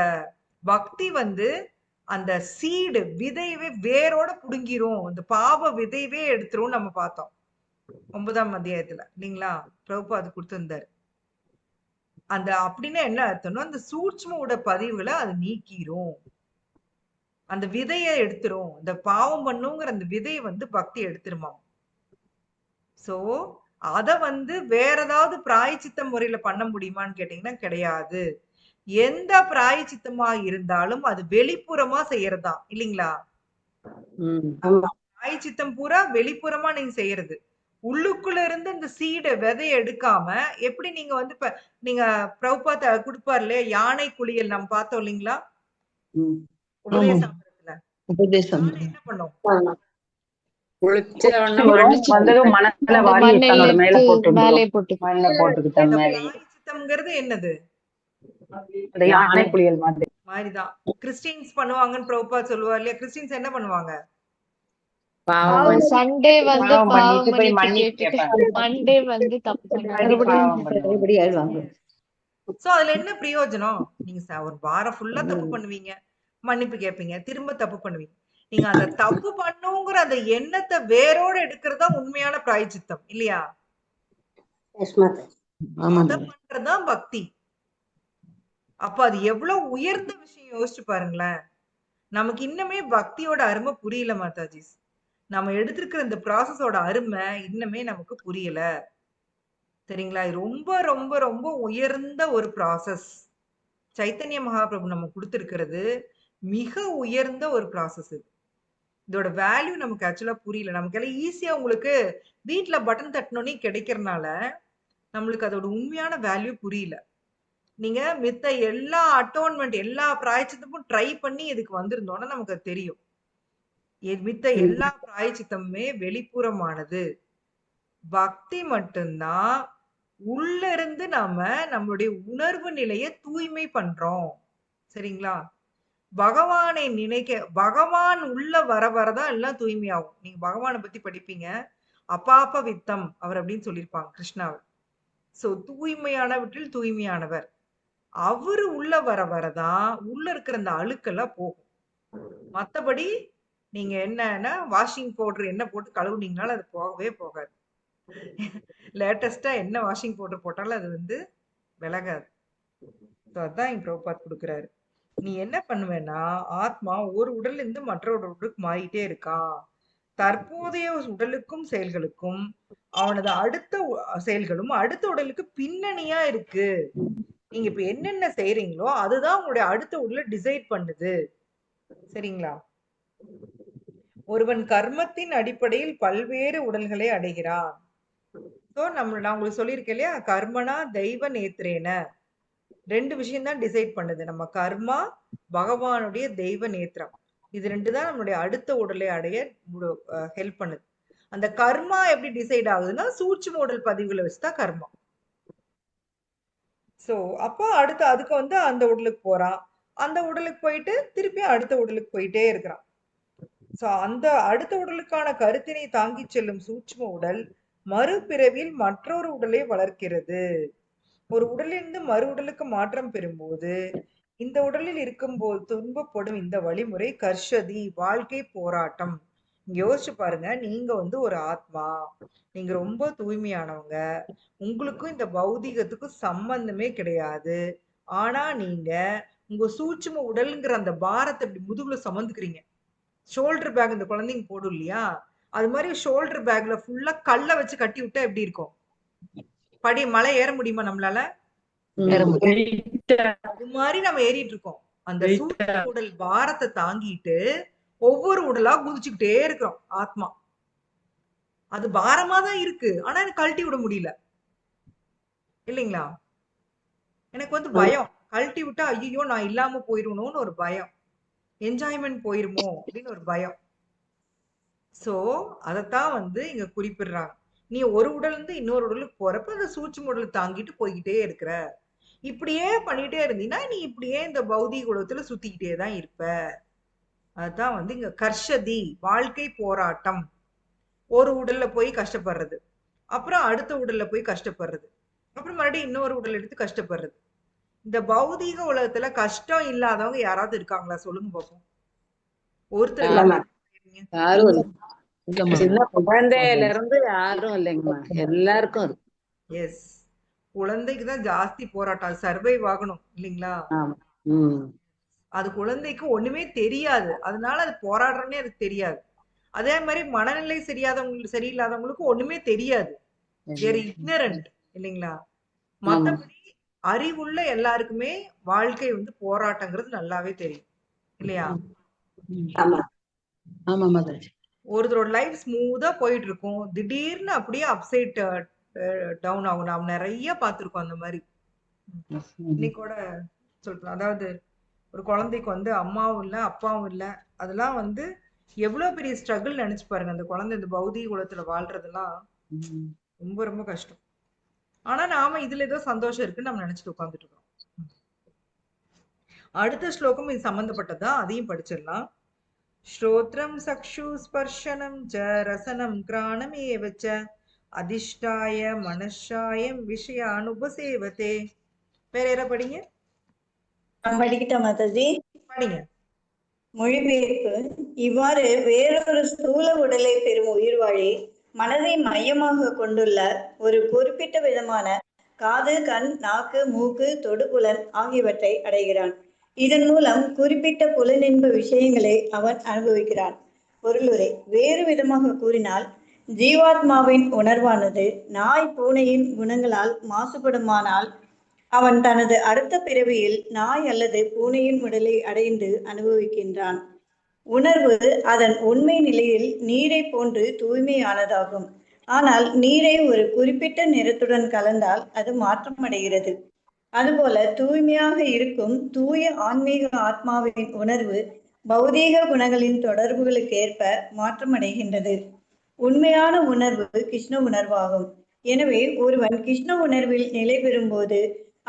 பக்தி வந்து அந்த சீடு விதையவே வேரோட புடுங்கிரும், அந்த பாவ விதையவே எடுத்துரும் நம்ம பார்த்தோம் 9ஆம் அத்தியாயத்துல இல்லைங்களா? பிரபுபாது கொடுத்திருந்தாரு. அந்த அப்படின்னா என்ன அர்த்தம்னா அந்த சூட்சும உட பதிவுகளை அது நீக்கிரும், அந்த விதைய எடுத்துரும். இந்த பாவம் பண்ணுங்கிற அந்த விதையை வந்து பக்தி எடுத்துருமா. சோ அத வந்து வேற ஏதாவது பிராயச்சித்த முறையில பண்ண முடியுமான்னு கேட்டீங்கன்னா கிடையாது. எந்த பிராயச்சித்தமா இருந்தாலும் அது வெளிப்புறமா செய்யறதுதான் இல்லைங்களா? பிராயச்சித்தம் பூரா வெளிப்புறமா நீங்க செய்யறது. உள்ளுக்குள்ள இருந்து இந்த சீடை விதைய எடுக்காம எப்படி நீங்க வந்து இப்ப நீங்க பிரபுபாத கொடுப்பாரு இல்லையா யானை குளியல் நம்ம பார்த்தோம் இல்லைங்களா உபதேசாமிரத்துல? யானை என்ன பண்ணும்? வந்ததும் மனசுல வாரி தன்னோட மேல மேலே போட்டுக்கிட்டேன். பிராயச்சித்தம்ங்கிறது என்னது? யானை குளியல் மாதிரிதான் கிறிஸ்டியன்ஸ் பண்ணுவாங்கன்னு பிரபுபாத் சொல்லுவார் இல்லையா? கிறிஸ்டியன்ஸ் என்ன பண்ணுவாங்க? சண்டே வந்து பண்ணிட்டு போய் மன்னிப்பு கேட்பாங்க. மண்டே வந்து தப்பு சோ அதுல என்ன பிரயோஜனம்? நீங்க ஒரு வாரம் ஃபுல்லா தப்பு பண்ணுவீங்க, மன்னிப்பு கேட்பீங்க, திரும்ப தப்பு பண்ணுவீங்க. நீங்க அந்த தப்பு பண்ணுங்கிற அந்த எண்ணத்தை வேரோட எடுக்கிறதா உண்மையான பிராயச்சித்தம் இல்லையா? அத பண்றதுதான் பக்தி. அப்ப அது எவ்வளவு உயர்ந்த விஷயம் யோசிச்சு பாருங்களேன். நமக்கு இன்னுமே பக்தியோட அருமை புரியல மாதாஜி. நம்ம எடுத்திருக்கிற இந்த ப்ராசஸோட அருமை இன்னுமே நமக்கு புரியல. சரிங்களா? இது ரொம்ப ரொம்ப ரொம்ப உயர்ந்த ஒரு ப்ராசஸ். சைத்தன்ய மகாபிரபு நம்ம கொடுத்திருக்கிறது மிக உயர்ந்த ஒரு ப்ராசஸ். இது இதோட வேல்யூ நமக்கு ஆக்சுவலா புரியல. நமக்கு எல்லாம் ஈஸியா உங்களுக்கு வீட்டுல பட்டன் தட்டணும்னே கிடைக்கிறதுனால நம்மளுக்கு அதோட உண்மையான வேல்யூ புரியல. நீங்க மித்த எல்லா அட்டோன்மெண்ட் எல்லா பிராயச்சித்தமும் ட்ரை பண்ணி இதுக்கு வந்திருந்தோம்னா நமக்கு அது தெரியும். மித்த எல்லா பிராயச்சித்தமுமே வெளிப்புறமானது. பக்தி மட்டும்தான் உள்ள இருந்து நாம நம்மளுடைய உணர்வு நிலையை தூய்மை பண்றோம். சரிங்களா? பகவானை நினைக்க பகவான் உள்ள வர வரதான் எல்லாம் தூய்மையாகும். நீங்க பகவானை பத்தி படிப்பீங்க. அபாப வித்தம் அவர் அப்படின்னு சொல்லியிருப்பாங்க கிருஷ்ணாவர். சோ தூய்மையானவற்றில் தூய்மையானவர். அவரு உள்ள வர வரதான் உள்ள இருக்கிற அந்த அழுக்கெல்லாம் போகும். மத்தபடி நீங்க என்னன்னா வாஷிங் பவுடர் என்ன போட்டு கழுவுனீங்கனாலும் அது போகவே போகாது. லேட்டஸ்டா என்ன வாஷிங் பவுடர் போட்டாலும் அது வந்து விலகாது. அதான் இங்க பிரபுபாத் கொடுக்குறாரு. நீ என்ன பண்ணுவேன்னா ஆத்மா ஒரு உடல்ல இருந்து மற்றொரு உடலுக்கு மாறிட்டே இருக்கான். தற்போதைய உடலுக்கும் செயல்களுக்கும் அவனது அடுத்த செயல்களும் அடுத்த உடலுக்கு பின்னணியா இருக்கு. நீங்க இப்ப என்னென்ன செய்றீங்களோ அதுதான் உங்களுடைய அடுத்த உடலை டிசைட் பண்ணுது. சரிங்களா? ஒருவன் கர்மத்தின் அடிப்படையில் பல்வேறு உடல்களை அடைகிறான். நான் உங்களுக்கு சொல்லியிருக்கேன் இல்லையா, கர்மனா தெய்வ நேத்திரேன 2 விஷயம் தான் டிசைட் பண்ணுது. நம்ம கர்மா, பகவானுடைய தெய்வ நேத்திரம், இது 2 தான் நம்மளுடைய அடுத்த உடலை அடைய ஹெல்ப் பண்ணுது. அந்த கர்மா எப்படி டிசைட் ஆகுதுன்னா சூட்சும உடல் பதிவுகளை வச்சுதான் கர்மா. சோ அப்போ அடுத்து அதுக்கு வந்து அந்த உடலுக்கு போறான், அந்த உடலுக்கு போயிட்டு திருப்பி அடுத்த உடலுக்கு போயிட்டே இருக்கிறான். சோ அந்த அடுத்த உடலுக்கான கருத்தினை தாங்கி செல்லும் சூட்சும உடல் மறுபிறவியில் மற்றொரு உடலை வளர்க்கிறது. ஒரு உடலிலிருந்து மறு உடலுக்கு மாற்றம் பெறும்போது இந்த உடலில் இருக்கும்போது துன்பப்படும் இந்த வழிமுறை கர்ஷதி, வாழ்க்கை போராட்டம். யோசிச்சு பாருங்க, நீங்க வந்து ஒரு ஆத்மா, நீங்க ரொம்ப தூய்மையானவங்க, உங்களுக்கும் இந்த பௌதிகத்துக்கும் சம்பந்தமே கிடையாது. ஆனா நீங்க உங்க சூட்சும உடல்ங்கிற அந்த பாரத்தை இப்படி முதுகுல சுமந்துக்கிறீங்க. ஷோல்டர் பேக் இந்த குழந்தைங்க போடும் இல்லையா, அது மாதிரி ஷோல்டர் பேக்ல ஃபுல்லா கல்ல வச்சு கட்டி விட்டா எப்படி இருக்கும்? மலை ஏற முடியுமா நம்மளால? அது மாதிரி நம்ம ஏறிட்டு இருக்கோம். அந்த சூட்சும உடல் பாரத்தை தாங்கிட்டு ஒவ்வொரு உடலா குதிச்சுக்கிட்டே இருக்கிறோம் ஆத்மா. அது பாரமா தான் இருக்கு, ஆனா எனக்கு கழட்டி விட முடியல இல்லைங்களா? எனக்கு வந்து பயம், கழட்டி விட்டா ஐயோ நான் இல்லாம போயிருவணும்னு ஒரு பயம், என்ஜாய்மெண்ட் போயிருமோ அப்படின்னு ஒரு பயம். சோ அதத்தான் வந்து இங்க குறிப்பிடுறாங்க. நீ ஒரு உடல் இருந்து இன்னொரு உடலுக்கு போறப்ப அந்த சூட்சும உடல் தாங்கிட்டு போய்கிட்டே இருக்கிற. இப்படியே பண்ணிட்டே இருந்தீங்கன்னா நீ இப்படியே இந்த பௌதிக உலகத்துல சுத்திக்கிட்டே தான் இருப்ப. அதுதான் வந்து இங்க கர்ஷதி, வாழ்க்கை போராட்டம். ஒரு உடல்ல போய் கஷ்டப்படுறது, அப்புறம் அடுத்த உடல்ல போய் கஷ்டப்படுறது, அப்புறம் மறுபடியும் இன்னொரு உடல் எடுத்து கஷ்டப்படுறது. இந்த பௌதீக உலகத்துல கஷ்டம் இல்லாதவங்க யாராவது இருக்காங்களா சொல்லுங்க பாப்போம். ஒருத்தர் யாரும் சின்ன குழந்தையில இருந்து யாரும் இல்லைங்கம்மா, எல்லாருக்கும் இருக்கு. எஸ், குழந்தைக்கு தான் ஜாஸ்தி போராட்டம், அது சர்வைவ் ஆகணும் இல்லைங்களா? அது குழந்தைக்கு ஒண்ணுமே தெரியாது, அதனால அது போராடுறோன்னே அது தெரியாது. அதே மாதிரி மனநிலை சரியில்லாதவங்களுக்கு ஒண்ணுமே தெரியாது, இக்னரண்ட் இல்லைங்களா? மத்தபடி அறிவுள்ள எல்லாருக்குமே வாழ்க்கை வந்து போராட்டங்கிறது நல்லாவே தெரியும் இல்லையா? ஒருத்தரோட லைஃப் ஸ்மூத்தா போயிட்டு இருக்கும், திடீர்னு அப்படியே அப்சைட் டவுன் ஆகும். நாம் நிறைய பார்த்திருக்கோம் அந்த மாதிரி. இன்னைக்கு கூட சொல்றேன், அதாவது ஒரு குழந்தைக்கு வந்து அம்மாவும் இல்லை அப்பாவும் இல்லை, அதெல்லாம் வந்து எவ்வளவு பெரிய ஸ்ட்ரகிள் நினைச்சு பாருங்க. அந்த குழந்தை இந்த பௌதிக குலத்துல வாழ்றதெல்லாம் ரொம்ப ரொம்ப கஷ்டம். ஆனா நாம இதுல ஏதோ சந்தோஷம் இருக்குன்னு நம்ம நினைச்சிட்டு உட்காந்துட்டு இருக்கோம். அடுத்த ஸ்லோகம் இது சம்பந்தப்பட்டதா, அதையும் படிச்சிடலாம். ஸ்ரோத்ரம் சக்ஷு ஸ்பர்ஷனம் ச ரசனம் கிராணம் ஏவச்ச அதிஷ்டாய மனஷாயம் விஷயானுபசேவதே. வேற யாரா படிங்க. படிக்கிட்ட மாதாஜி படிங்க. மொழிபெயர்ப்பு. இவ்வாறு வேறொரு ஸ்தூல உடலை பெறும் உயிர்வாழி மனதை மையமாக கொண்டுள்ள ஒரு குறிப்பிட்ட விதமான காது, கண், நாக்கு, மூக்கு, தொடுபுலன் ஆகியவற்றை அடைகிறான். இதன் மூலம் குறிப்பிட்ட புலனின்ப விஷயங்களை அவன் அனுபவிக்கிறான். பொருளுரை. வேறு விதமாக கூறினால், ஜீவாத்மாவின் உணர்வானது நாய் பூனையின் குணங்களால் மாசுபடுமானால் அவன் தனது அடுத்த பிறவியில் நாய் அல்லது பூனையின் உடலை அடைந்து அனுபவிக்கின்றான். உணர்வு அதன் உண்மை நிலையில் நீரை போன்று தூய்மையானதாகும். ஆனால் நீரை ஒரு குறிப்பிட்ட நிறத்துடன் கலந்தால் அது மாற்றமடைகிறது. அதுபோல தூய்மையாக இருக்கும் தூய ஆன்மீக ஆத்மாவின் உணர்வு பௌதீக குணங்களின் தொடர்புகளுக்கு ஏற்ப மாற்றமடைகின்றது. உண்மையான உணர்வு கிருஷ்ண உணர்வாகும். எனவே ஒருவன் கிருஷ்ண உணர்வில் நிலை பெறும்போது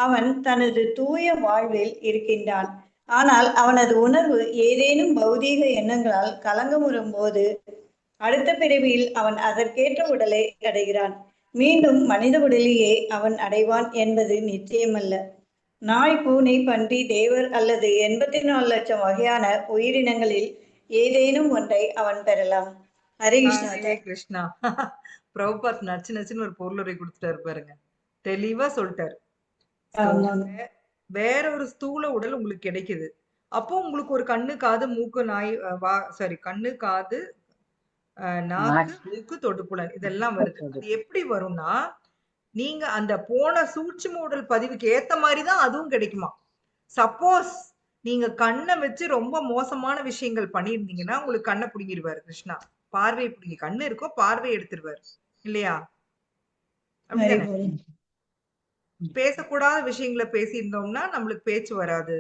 அவன் தனது தூய வாழ்வில் இருக்கின்றான். ஆனால் அவனது உணர்வு ஏதேனும் பௌதீக எண்ணங்களால் கலங்கமுறும் போது அடுத்த பிறவியில் அவன் அதற்கேற்ற உடலை அடைகிறான். மீண்டும் மனித உடலையே அவன் அடைவான் என்பது நிச்சயமல்ல. நாய், பூனை, பன்றி, தேவர் அல்லது 84 லட்சம் வகையான உயிரினங்களில் ஏதேனும் ஒன்றை அவன் பெறலாம். ஹரே கிருஷ்ணா. ஹரே கிருஷ்ணா. பிரபுபாத் நச்சு நச்சுன்னு ஒரு பொருளுரை கொடுத்துட்டாரு பாருங்க, தெளிவா சொல்லிட்டாரு. So, வேற ஒரு ஸ்தூல உடல் உங்களுக்கு கிடைக்குது. அப்போ உங்களுக்கு ஒரு கண்ணு, காது, மூக்கு, கண்ணு, காது, நாக்கு, மூக்கு, தொடுப்புலன் இதெல்லாம் வருது. அது எப்படி வரும்னா, நீங்க அந்த போன சூட்சும உடல் பதிவுக்கு ஏத்த மாதிரிதான் அதுவும் கிடைக்குமா. சப்போஸ் நீங்க கண்ணை வச்சு ரொம்ப மோசமான விஷயங்கள் பண்ணியிருந்தீங்கன்னா உங்களுக்கு கண்ணை பிடுங்கிடுவாரு கிருஷ்ணா. பார்வை பிடிங்கி, கண்ணு இருக்கோ பார்வை எடுத்துருவாரு இல்லையா? அப்படிதானே? பேசக்கூடாத விஷயங்களை பேசியிருந்தோம்னா நம்மளுக்கு பேச்சு வராது.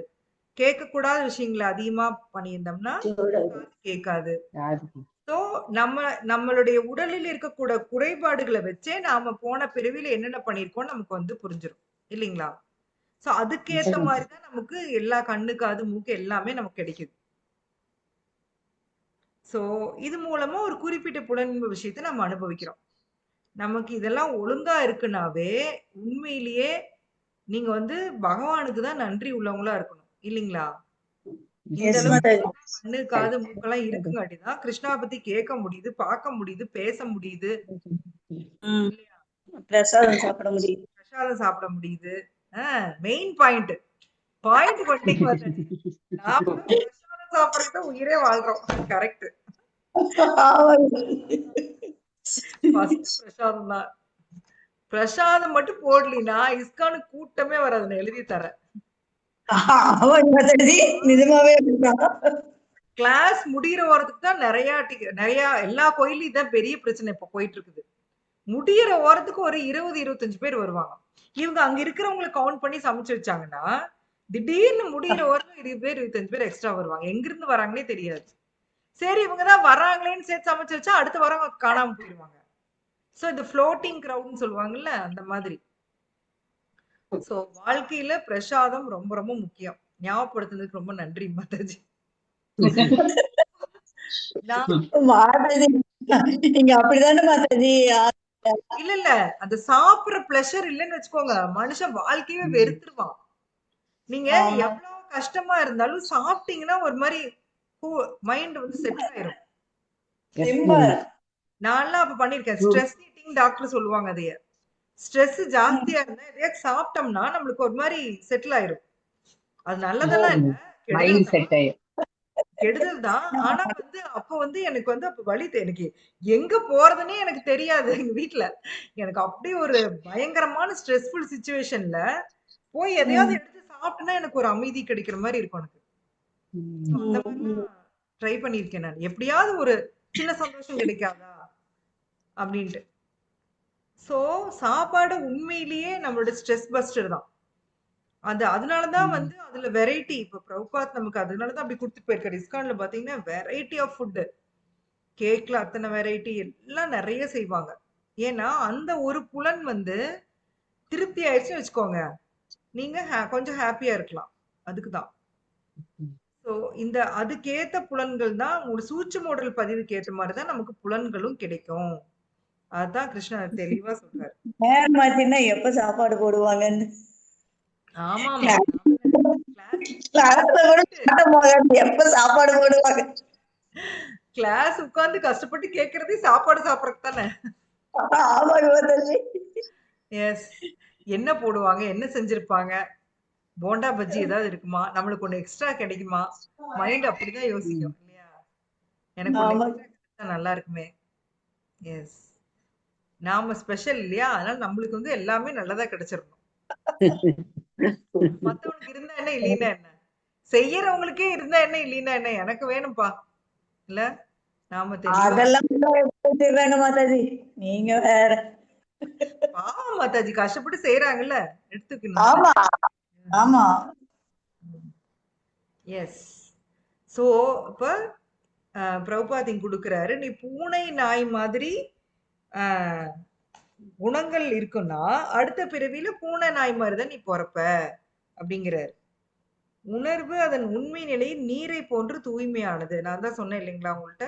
கேட்கக்கூடாத விஷயங்களை அதிகமா பண்ணியிருந்தோம்னா கேட்காது. சோ நம்மளுடைய உடலில் இருக்கக்கூடிய குறைபாடுகளை வச்சே நாம போன பிறவில என்னென்ன பண்ணிருக்கோம் நமக்கு வந்து புரிஞ்சிடும் இல்லைங்களா? சோ அதுக்கேத்த மாதிரிதான் நமக்கு எல்லா கண்ணு, காது, மூக்கு எல்லாமே நமக்கு கிடைக்குது. சோ இது மூலமா ஒரு குறிப்பிட்ட புலன்பு விஷயத்தை நம்ம அனுபவிக்கிறோம். நமக்கு இதெல்லாம் ஒழுங்கா இருக்குனாவே உண்மையிலேயே நீங்க வந்து பகவானுக்கு தான் நன்றி உள்ளவங்களா இருக்கணும் இல்லைங்களா? இந்த அளவுக்கு கண்ணு, காது, மூக்கெல்லாம் இருக்குங்காட்டிதான் கிருஷ்ணா பத்தி கேட்க முடியுது, பார்க்க முடியுது, பேச முடியுது, பிரசாதம் சாப்பிட முடியுது, பிரசாதம் சாப்பிட முடியுது. மெயின் பாயிண்ட் கொண்டீங்க. நாம பிரசாதம் சாப்பிடறத உயிரே வாழ்றோம். கரெக்ட். பிரசாதம் தான். பிரசாதம் மட்டும் போடலினா இஸ்கானு கூட்டமே வராது. நான் எழுதி தரேன். நிஜமாவே கிளாஸ் முடிகிற ஓரத்துக்கு தான் நிறைய எல்லா கோயிலும் இதான் பெரிய பிரச்சனை இப்ப போயிட்டு இருக்குது. முடிகிற ஓரத்துக்கு ஒரு 20-25 பேர் வருவாங்க. இவங்க அங்க இருக்கிறவங்களை கவுண்ட் பண்ணி சமைச்சு வச்சாங்கன்னா திடீர்னு முடிகிற ஓரத்துல 20 பேர் 25 பேர் எக்ஸ்ட்ரா வருவாங்க. எங்க இருந்து வராங்களே தெரியாது. சரி இவங்கதான் வராங்களேன்னு சேர்த்து சமைச்சு வச்சா அடுத்த வாரம் காணாம போயிடுவாங்க. சோ இது ஃப்ளோட்டிங் கிரவுட்னு சொல்லுவாங்கல்ல, அந்த மாதிரி. சோ வாழ்க்கையில பிரசாதம் ரொம்ப ரொம்ப முக்கியம். ஞாபகப்படுத்துனதுக்கு ரொம்ப நன்றி மாதாஜி. நீங்க அப்படிதானே மாதாஜி? இல்ல அந்த சாப்பிடுற பிளஷர் இல்லைன்னு வச்சுக்கோங்க, மனுஷன் வாழ்க்கையே வெறுத்துருவான். நீங்க எவ்வளவு கஷ்டமா இருந்தாலும் சாப்பிட்டீங்கன்னா ஒரு மாதிரி மைண்ட் வந்து செட்டில் ஆயிரும். நான்லாம் அப்ப பண்ணிருக்கேன். ஸ்ட்ரெஸ் ஈட்டிங் டாக்டர் சொல்லுவாங்க. அதைய ஸ்ட்ரெஸ் ஜாஸ்தியா இருந்தா எதையாவது சாப்பிட்டோம்னா நம்மளுக்கு ஒரு மாதிரி செட்டில் ஆயிரும். அது நல்லதெல்லாம் இல்ல, கெடுதல் தான். ஆனா வந்து அப்ப வந்து எனக்கு வந்து அப்ப வலி, எனக்கு எங்க போறதுன்னே எனக்கு தெரியாது. எங்க வீட்டுல எனக்கு அப்படியே ஒரு பயங்கரமான ஸ்ட்ரெஸ்ஃபுல் சிச்சுவேஷன்ல போய் எதையாவது எடுத்து சாப்பிட்டேன்னா எனக்கு ஒரு அமைதி கிடைக்கிற மாதிரி இருக்கும் எனக்கு. அந்த மாதிரிலாம் ட்ரை பண்ணிருக்கேன் நான். எப்படியாவது ஒரு சின்ன சந்தோஷம் கிடைக்காதா அப்படின்ட்டு. சோ சாப்பாடு உண்மையிலேயே நம்மளோட ஸ்ட்ரெஸ் பஸ்டர் தான். அதனாலதான் வந்து அதுல வெரைட்டி. இப்ப பிரபுபாத் நமக்கு அதனாலதான் அப்படி கொடுத்துட்டு போயிருக்காரு. இஸ்கான்ல பாத்தீங்கன்னா வெரைட்டி ஆஃப் ஃபுட், கேக்ல அத்தனை வெரைட்டி எல்லாம் நிறைய செய்வாங்க. ஏன்னா அந்த ஒரு புலன் வந்து திருப்தி ஆயிடுச்சுன்னு வச்சுக்கோங்க, நீங்க கொஞ்சம் ஹாப்பியா இருக்கலாம். அதுக்குதான். சோ இந்த அதுக்கேத்த புலன்கள் தான் ஒரு சூட்சும உடல் பதிவுக்கு ஏத்த மாதிரிதான் நமக்கு புலன்களும் கிடைக்கும். அதுதான் கிருஷ்ணர் தெளிவா சொல்றாரு. எப்ப சாப்பாடு போடுவாங்கன்னு. ஆமா, எப்ப சாப்பாடு போடுவாங்க? கிளாஸ் உட்கார்ந்து கஷ்டப்பட்டு கேக்குறதே சாப்பாடு சாப்பிடறதுக்கு தானே. எஸ். என்ன போடுவாங்க, என்ன செஞ்சிருப்பாங்க, போண்டா பஜ்ஜி ஏதாவது இருக்குமா, நம்மளுக்கு ஒண்ணு எக்ஸ்ட்ரா கிடைக்குமா, மைண்ட் அப்படிதான் யோசிக்கும் இல்லையா? எனக்கு ஒண்ணு எக்ஸ்ட்ரா நல்லா இருக்குமே. எஸ், நாம ஸ்பெஷல் இல்லையா? அதனால நம்மளுக்கு வந்து எல்லாமே நல்லதா கிடைச்சிடணும். மத்தவங்களுக்கு இருந்தா என்ன, இல்லைன்னா என்ன, செய்யறவங்களுக்கே இருந்தா என்ன, இல்லைன்னா என்ன, எனக்கு வேணும்பா இல்ல. நாம அதெல்லாம் மாதாஜி, நீங்க வேற. பாவம் மாதாஜி, கஷ்டப்பட்டு செய்யறாங்கல்ல, எடுத்துக்கணும். ஆமா ஆமா. எஸ். சோ இப்ப பிரபுபாதிங் கொடுக்கிறாரு, நீ பூனை நாய் மாதிரி குணங்கள் இருக்குன்னா அடுத்த பிறவியில பூனை நாய் மாதிரிதான் நீ பிறப்ப அப்படிங்கிறாரு. உணர்வு அதன் உண்மை நிலையில் நீரை போன்று தூய்மையானது. நான் தான் சொன்னேன் இல்லைங்களா உங்கள்ட்ட,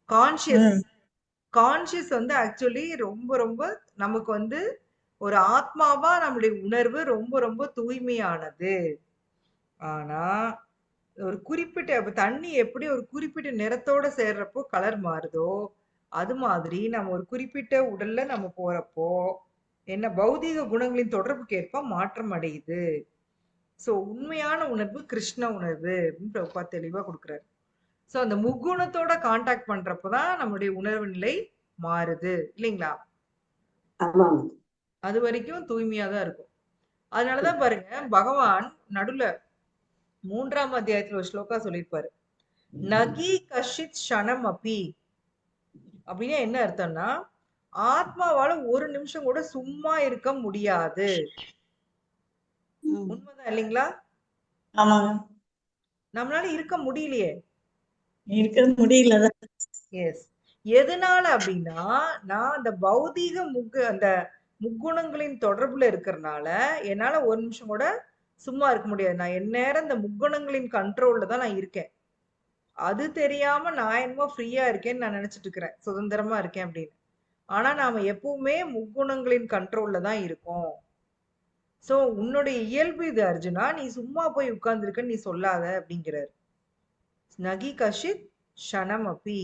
கான்சியஸ் கான்ஷியஸ் வந்து ஆக்சுவலி ரொம்ப ரொம்ப நமக்கு வந்து ஒரு ஆத்மாவா நம்முடைய உணர்வு ரொம்ப ரொம்ப தூய்மையானது. ஆனா ஒரு குறிப்பிட்ட இப்ப தண்ணி எப்படி ஒரு குறிப்பிட்ட நிறத்தோட சேர்றப்போ கலர் மாறுதோ, அது மாதிரி நம்ம ஒரு குறிப்பிட்ட உடல்ல நம்ம போறப்போ என்ன பௌதீக குணங்களின் தொடர்புக்கு ஏற்ப மாற்றம் அடையுது. சோ உண்மையான உணர்வு கிருஷ்ண உணர்வு அப்படின்னு பிரபுபாத் தெளிவா கொடுக்குறாரு. சோ அந்த முக்குணத்தோட கான்டாக்ட் பண்றப்பதான் நம்மளுடைய உணர்வு நிலை மாறுது இல்லைங்களா? ஆமாம். அது வரைக்கும் தூய்மையா தான் இருக்கும். அதனாலதான் பாருங்க பகவான் நடுல 3ஆம் அத்தியாயத்துல ஒரு ஸ்லோகா சொல்லியிருப்பாரு. நகி கஷித் ஷனம் அப்பி அப்படின்னா என்ன அர்த்தம்னா, ஆத்மாவால ஒரு நிமிஷம் கூட சும்மா இருக்க முடியாது. உண்மைதான் இல்லைங்களா? ஆமாங்க. நம்மளால இருக்க முடியலையே. இருக்க முடியலதான். எஸ். எதனால அப்படின்னா, நான் அந்த பௌதீக அந்த முக்குணங்களின் தொடர்புல இருக்கறனால என்னால ஒரு நிமிஷம் கூட சும்மா இருக்க முடியாது. நான் எந்நேரம் இந்த முக்குணங்களின் கண்ட்ரோல்ல தான் நான் இருக்கேன். அது தெரியாம நான் என்னமோ ஃப்ரீயா இருக்கேன்னு நான் நினைச்சிட்டு இருக்கிறேன். சுதந்திரமா இருக்கேன் அப்படின்னு. ஆனா நாம எப்பவுமே முக்குணங்களின் கண்ட்ரோல்ல தான் இருக்கோம். சோ உன்னுடைய இயல்பு இது அர்ஜுனா. நீ சும்மா போய் உட்கார்ந்துருக்கன்னு நீ சொல்லாத அப்படிங்கிறாரு. நகி கஷித் ஷனம் அப்பி.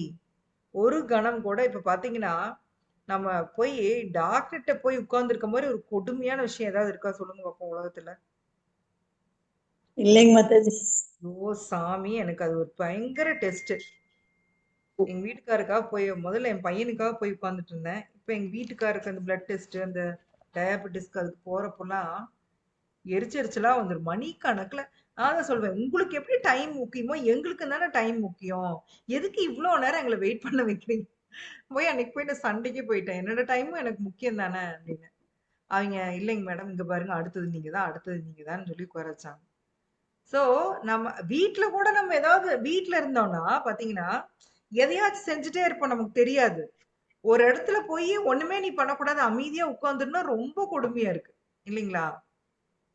ஒரு கணம் கூட இப்ப பாத்தீங்கன்னா நம்ம போய் டாக்டர்கிட்ட போய் உட்கார்ந்துருக்க மாதிரி ஒரு கொடுமையான விஷயம் ஏதாவது இருக்கா சொல்லுங்க பாப்போம் உலகத்துல. இல்லைங்க மாதாஜி. ஓ சாமி, எனக்கு அது ஒரு பயங்கர டெஸ்ட். எங்க வீட்டுக்காருக்காக போய் முதல்ல என் பையனுக்காக போய் உட்கார்ந்துட்டு இருந்தேன். இப்ப எங்க வீட்டுக்காருக்கு அந்த பிளட் டெஸ்ட் அந்த டயபெட்டிஸ்க்கு அதுக்கு போறப்பெல்லாம் எரிச்செரிச்சலா வந்துடும் மணி கணக்குல. நான் தான் சொல்வேன், உங்களுக்கு எப்படி டைம் முக்கியமோ எங்களுக்கு தானே டைம் முக்கியம். எதுக்கு இவ்வளவு நேரம் எங்களை வெயிட் பண்ண வைக்கிறீங்க? போய் அன்னைக்கு போய் நான் சண்டைக்கு போயிட்டேன். என்னோட டைமும் எனக்கு முக்கியம் தானே அப்படின்னு. அவங்க இல்லைங்க மேடம், இங்க பாருங்க அடுத்தது நீங்க தான், அடுத்தது நீங்க தான் சொல்லி உட்கார வச்சாங்க. சோ நம்ம வீட்டுல கூட நம்ம ஏதாவது வீட்டுல இருந்தோம்னா பாத்தீங்கன்னா எதையாச்சும் செஞ்சுட்டே இருப்போம், நமக்கு தெரியாது. ஒரு இடத்துல போய் ஒண்ணுமே நீ பண்ணக்கூடாது அமைதியா உட்கார்ந்துருந்தா ரொம்ப கொடுமையா இருக்கு இல்லைங்களா?